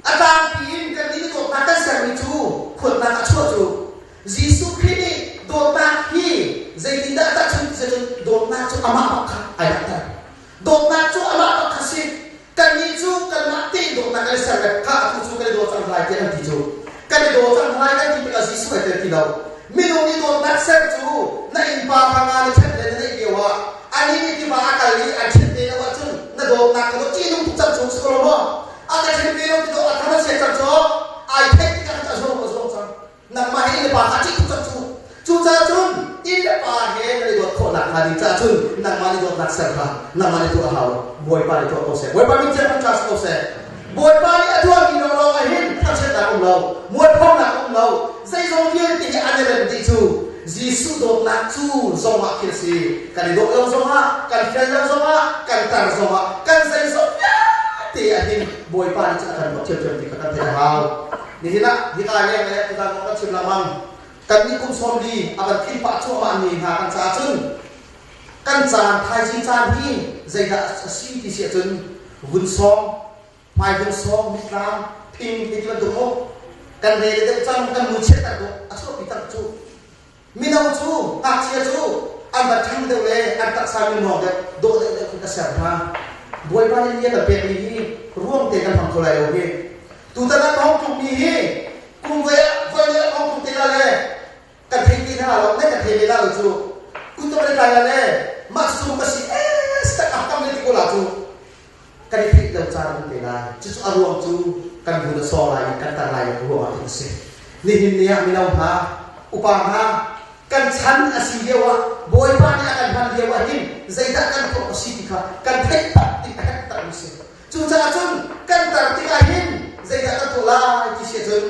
อาจารย์ปีนกันนี้โดดมาตั้งแต่มีจูคนมาชั่วจูยิสุคริสต์โดดมาที่ใจดีได้ตั้งแต่โดดมาจูอามาปักขาไอ้นั่นแต่โดดมาจูอามาปักขาสิกันนี้จูกันมาตีโดดมากันเสร็จข้าคุณจูกันโดดจังไรกันที่จูกันโดดจังไรกันที่เป็นยิสุไอ้เด็กที่เราไม่รู้นี่โดดมาเสร็จจูในอินปาพังงานในเช่นเดียวกันเกี่ยวว่าอันนี้มีที่มาอาการนี้อันเช่นเดียวกันจูนั่นโดดมากันโดดจีนุ่งทุกจังจูสกลว่าอาจารย์เดียวที่เราทำเสร็จจังโจไอ้เทคนิคการจังโจก็จังจังนั่งมาให้ในป่าหาที่จังโจจูจ่าจุนอินเดียป่าเฮในตัวคนหลักมาดิจ่าจุนนั่งมาในตัวนักเสพนั่งมาในตัวหาวบวยป่าในตัวโตเสบวยป่ามีเจ้ามันจัสโตเสบวยป่าในตัวกินเราไอ้หินทั้งเช่นนั้นของเรามวยพ่อหนักของเราใจทรงเยี่ยมที่อันเดเป็นที่จูยิสุโดนนักจูทรงมาคิดสิกันโดนเราทรงมากันเฟรนเราทรงมากันตาทรงมากันใจทรงตีอันนี้บวยปานจะกันเชื่อมที่กันเทหาวนี่ที่น่ะที่การเลี้ยงเนี่ยที่การก็ชิมละมังกันนี่คุ้มสมดีอาบัติที่ปะชั่วมันมีหากันจ่าจุนกันจานไทยจีจานที่ใจดะสีที่เสียจุนวุ้นซองไม้วุ้นซองมิตรามพิงที่มันดุโมกันเรื่องเด็กจังกันมือเช็ดตัวอาชั่วพิตักจูมีน้องจูตักเชียจูอันบัดทั้งเดียวเลยอันตักสามีหมอกเด็กโดดเด็กคุณกระเสริมบวยบ้านนี้แต่เป็นนี้ร่วมเตะกันทำตัวอะไรโอเคตัวแต่ละท้องจุกมีฮีกุมเวะไฟเละท้องจุกเตะละเลยกันเทกีน่าเราไม่กันเทกีน่าเราจูกุตัวอะไรกันละเลยมาสู้กันสิสตักอับกันเลยที่กูละจูกันเทกีเราจานเตะละจู่อารมณ์จูกันดูดซอลายกันตาลายหัวมันสินี่หินเนี่ยมีน้องหาอุปาหากันฉันอาศัยเดียวว่าบวยบ้านนี้กันพันเดียวว่าหินใจดักกันตัวอาศัยที่เขากันเทตัดติดแฮกตัดมิสิจู่จ้าจุนกันตัดติดหินใจดักกันตัวลายที่เสียจุน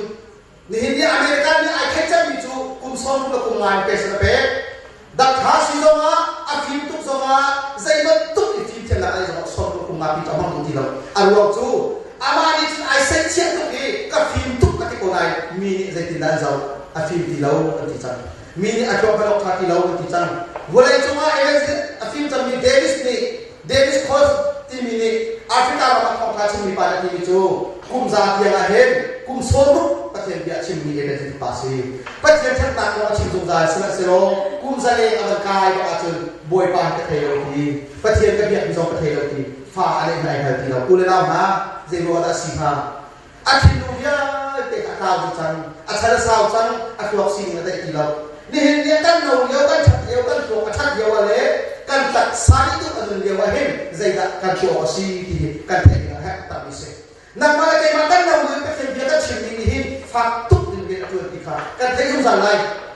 นี่หินเนี่ยอเมริกันเนี่ยไอ้แค่จะมีจู่กุมซ้อมกับกุมลายเป็นสเปกดักหาสิจงอ่ะอาฟิมตุกจงอ่ะใจมันตุกอีฟิมเท่าไรจงซ้อมกับกุมลายพิจารณาตรงที่เราอารมณ์จู่อามานี่ไอ้เส้นเชียงตุกอีกับฟิมตุกกับที่คนไหนมีใจติดได้จงอาฟิมที่เราที่จังมีนี่อาจจะเป็นโอกาสที่เราที่จังวันนี้จงอ่ะเอเวนต์อาฟิมจะมีเดวิสคอสที่มีนี่แอฟริกาเราทำการชิมมีปาร์ตี้ที่จูกุมซาเทียงอาเฮนกุมโซนุประเทศเบียชิมมีเอเวนต์ที่ภาษีประเทศเทศนาเราชิมจงใจสนับสนุนกุมซาเลอเมริกาก็อาจจะบวยปานประเทศเราที่ประเทศก็เบียดมีสองประเทศเราที่ฟ้าอะไรในไทยที่เราคุณเล่านะเจโรดาสิฮาอาทิตย์นู้นยังเตะข่าวจังอาชาลสาวจังอาคลอกซิงอะไรที่เรานี่เห็นเนี่ยกันเราเดียวกันชัดเดียวกันตัวชัดเดียวอะไรกันตัดสายตัวกันเดียวเห็นใจดักกันตัวอาศัยที่กันเทกันแฮกตัดมิเสนั่นมาเลยมากันเราเลยเป็นเพียงแค่ชิมนี่เห็นฝากทุกเรื่องตัวที่ขากันเทยุ่งอะไร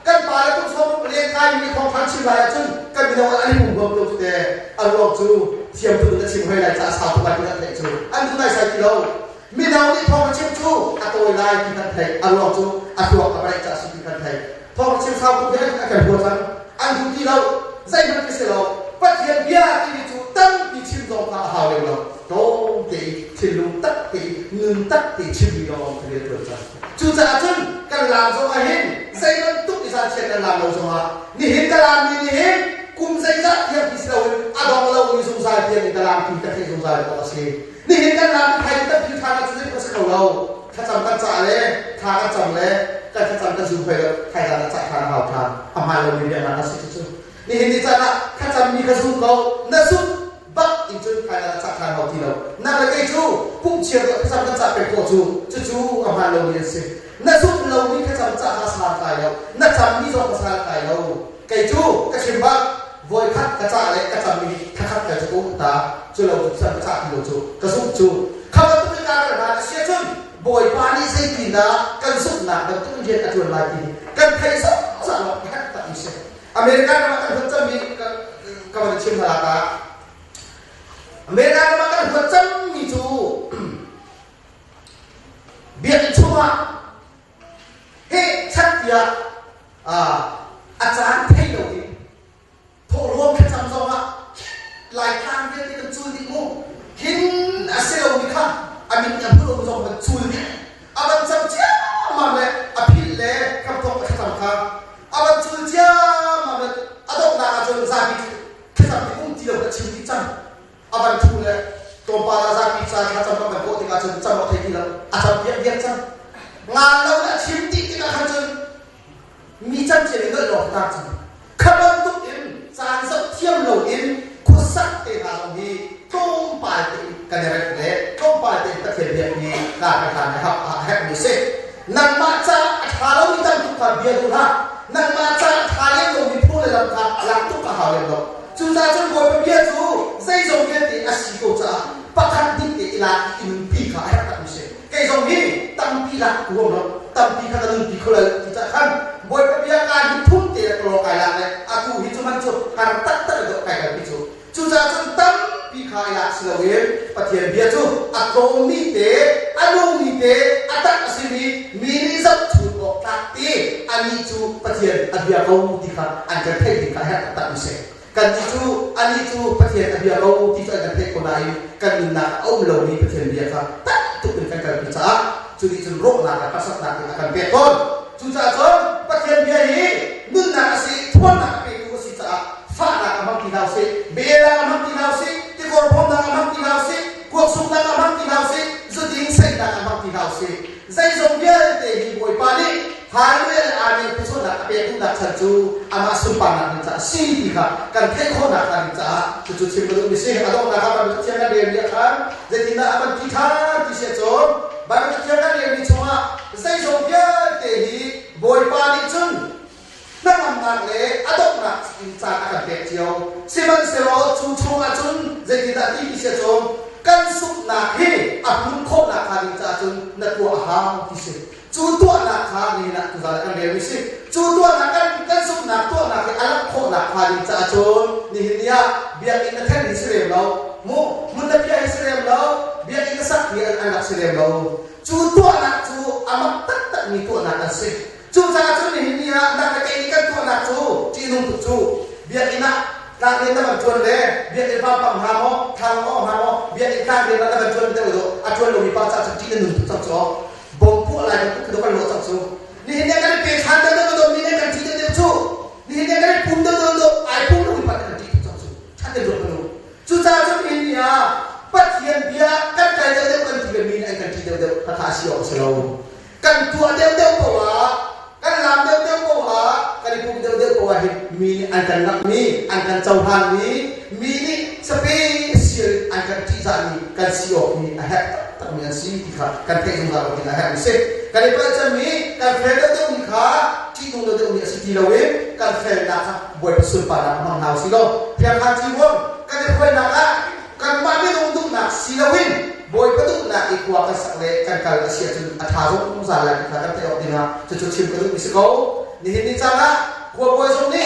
กันป่าแล้วทุกสมเรียนใครมีความทันชิมอะไรจนกันมีอะไรอันนี้ผมบอกตัวแต่อารมณ์จูเทียมตัวจะชิมให้ไรจะสาวตัวไปตัวเด็กจูอันนี้ได้ใส่กิโลมีเราที่พอมาชิมจูอัตัวไรที่กันเทอารมณ์จูอัตัวอะไรจะชิมที่กันเทพอมาชิมข้าวตัวเด็กกันหัวจังอันที่เราใจมันพิเศษเราปัจจัยเบียร์ที่จูตั้งที่ชิมตรงข้าวหาเลยเราโต้ที่ชิมลุงตักที่เงินตักที่ชิมเราเรียนตัวจังจูจ่าจุนกันลามสมาเห็นใจมันตุกที่สัตว์เช่นกันลามเราสมานี่เห็นกันลามนี่เห็นกุมใจจัดเทียมพิเศษเราอดองเรามีสงสารเทียมกันลามที่จะให้สงสารเราสินี่เห็นกันลามใครจะพิจารณาจุดนี้ก็สักเราถ้าจำกันจ่าเลยถ้ากันจำเลยก็ถ้าจำกันซูเปอร์ใครจะจ่ายทางเราทางอามาเรามีเรื่องนั้นสิจุดนี่เห็นที่จ่านะถ้าจำมีกระสุนเราเนื้อสุดบักอีกจุดใครจะจ่ายทางเราที่เรานั่นเลยไอ้จูพุ่งเชียร์ถ้าจำกันจ่าเป็นโคจูจู่อามาเรามีสิเนื้อสุดเรามีแค่จำจ่าภาษาไทยเราเนื้อจำมีสองภาษาไทยเราไก่จูกระชิมบักวอยคัดกระจ่าเลยกระจำมีคัดกระจูตาจู่เราจะกระจ่าที่เราจูกระสุนจูเขาต้องมีการกระดาษเสียจุนบอยปานี่ใช่กินนะกันสุดหนักกันต้องเรียนกันจนลายกินกันไทยสักเราแค่ตัดอิสอเมริกันมากันจะมีกับ kawan cim halaka mereka makan macam itu biar cuma chat ya acara thay đổi thổ luôn cái trăm dòng ạ lại tham viên thì cần chui đi ngô hin sale đi khăn mình nhận luôn dòng cần chui đi mình chăm chia mà mẹ phi lệ cầm thong cái trăm khăn mình chui chia mà mẹ đọc là cho ra đi cái trăm thì cũng chỉ được cái chín tí trăm mình chui lệ tôm pa ra đi ra cái trăm mà bộ thì cái trăm nó thấy gì đâu trăm biết trăm ngàn lâu đã chín tí cái khăn chân mi chân chỉ để lọt ta chân khăn lông túc in san sấp thiêm lầu in khuất sắc để hà dòng đi tôm bài thì cái này đấy tôm bài thì ta thể hiện gì là cái này học hẹp như thế nàng ma cha hà lâu mi chân túc cả bia luôn ha nàng ma cha hà lên lầu mi phu lên làm túc cả hà lên lầu chúng ta chân ngồi bên bia chú dây dòng bia thì asi cô cha bắt hắn đi để là in pi cả hẹp như thế cái dòng đi tăng pi là của nó tăng pi khá là pi khơi là kita kan boy pebiakan hitung tidak kalau kaya ni aku hitungan tu karena tak ada kaya itu juga tentang pikaya selawir patian dia tu aku mite anu mite atak asli mini zat tu takti ani tu patian abia kau dikah angkat hei dikah tak bisa kan itu ani tu patian abia kau tidak angkat hei kau naik kan nak om lawi patian dia kan tak tu kan kalau bicara jadi cenderung nak pasal nak akan beton juga tu bagian biaya ini nuna si tuan nak peku si tak fak nak amang tinau si bela amang tinau si tikorpon nak amang tinau si kuaksuk nak amang tinau si zuding sei nak amang tinau si zai zong biaya te hi boy pani halwe ani peso nak peku nak cancu ama sumpah nak minta si tiga kan teko nak minta cucu cimbelu misi atau nak apa betul siapa dia kan jadi tidak aman kita di situ baru kita dia ni cuma zai zong biaya te hi boy pani chun nang nak le adok nak insan akan betul siman selo cucu acun jadi tidak di situ kan suk nak he apun kok nak kali cun nak tua hang di situ cutu nak kali nak tuzakan dia misi cutu nak kan suk nak tua nak alam kok nak kali cun ni dia biar kita kan Israel lau mu nak biar Israel lau biar kita sak biar anak Israel lau cutu anak cu amat tak ni tua nak asih cuca cu ni dia nak kayak ikan tua nak cu cinung cu biar kita nak dia nak jual deh biar kita pam hamo thang hamo biar kita dia nak jual deh itu ajual lo mipa cak cak cinung cu cak bompu lagi tu kedokan lo cak cu ni dia kan pesan dah tu ni dia kan cinung cu ni dia kan pun dah iPhone lo mipa kan cinung cak cu cantik lo tu cuca cu ni dia patian dia kan kaya dia kan tiga min kan tiga dia kata asyik selalu kan tua dia bawa kan lam dia bawa kan ibu dia bawa min akan nak ni akan jauhan ni mini spesial akan tiga ni kan siok ni ahad tak menasi tiga kan kaya juga kita ahad ni kan ibu macam ni kan feda dia unika cium dia unika siti lawe kan feda buat bersumpah nak mengenal silo pihak haji wong kan ibu nak kan mami untuk nak silawin boy betul nak ikut kasar kan kalau Asia tu atharu muzalah kita kan tengok dengan cucu cim betul bisa kau ni cara kuah boy song ni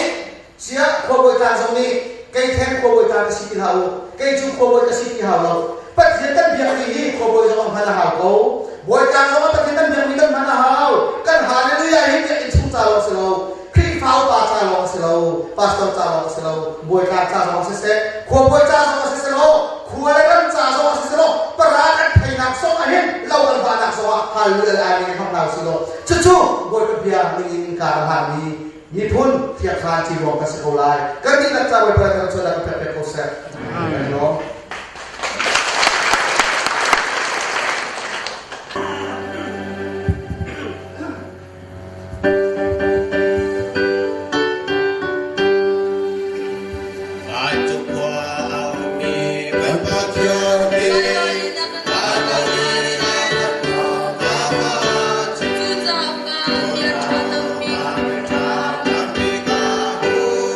siap kuah boy kan song ni kai ten kuah boy kan kasih hau kai cu kuah boy kasih hau patian biar ni kuah boy song mana hau boy kan song patian biar ni mana hau kan haleluya ini dia itu calon selalu kri fau pa calon selalu pastor calon selalu boy kan calon selalu kuah boy calon selalu kuah kan calon selalu perakan nak sok ahin lawan banak sok hal lelaki yang hamil silo cucu boy kebiar menginginkan hari ni pun tiap hari jiwa ke sekolah kan tidak tahu berapa sudah berapa proses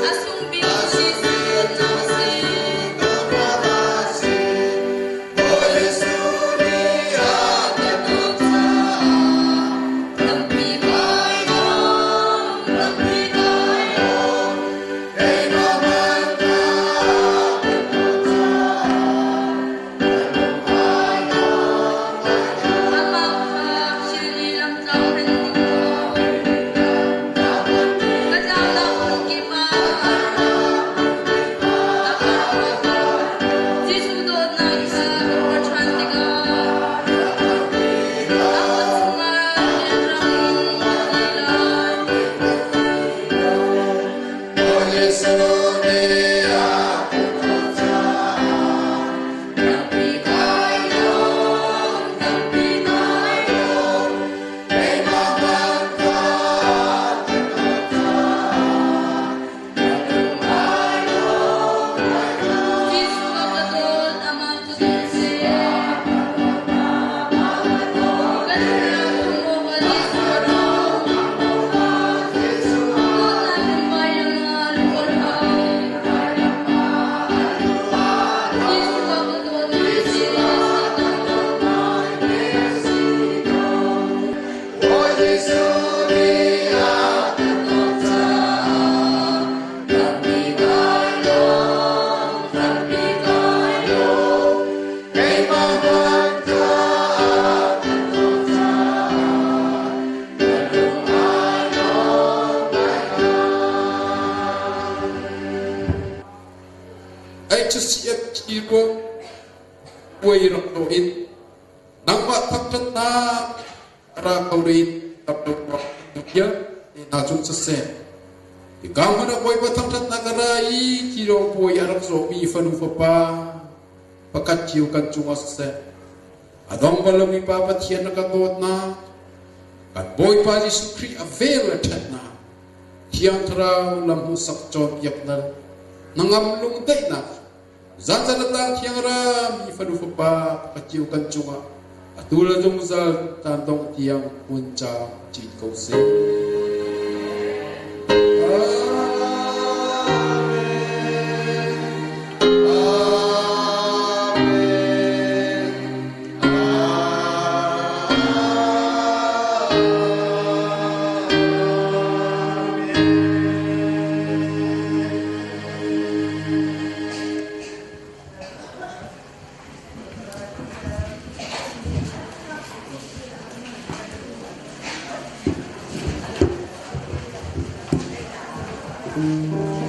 Asung bi siap kiro buai rakto in nangwa takkan na rakto in takto dia na jung sese di kamana buai batang nagarai kiro buai arak so mi fanu fapa pakat ciu kan cunga sese adong balami papa tian nakatot na kan buai pa Yesu Kri avel atna tiang terau lam husak cot yaknal nangamlung dai na zanzan ta tiang ram ifadu fapa kaciu kan cunga atula jong zal tantong tiang punca cit kau se Thank you.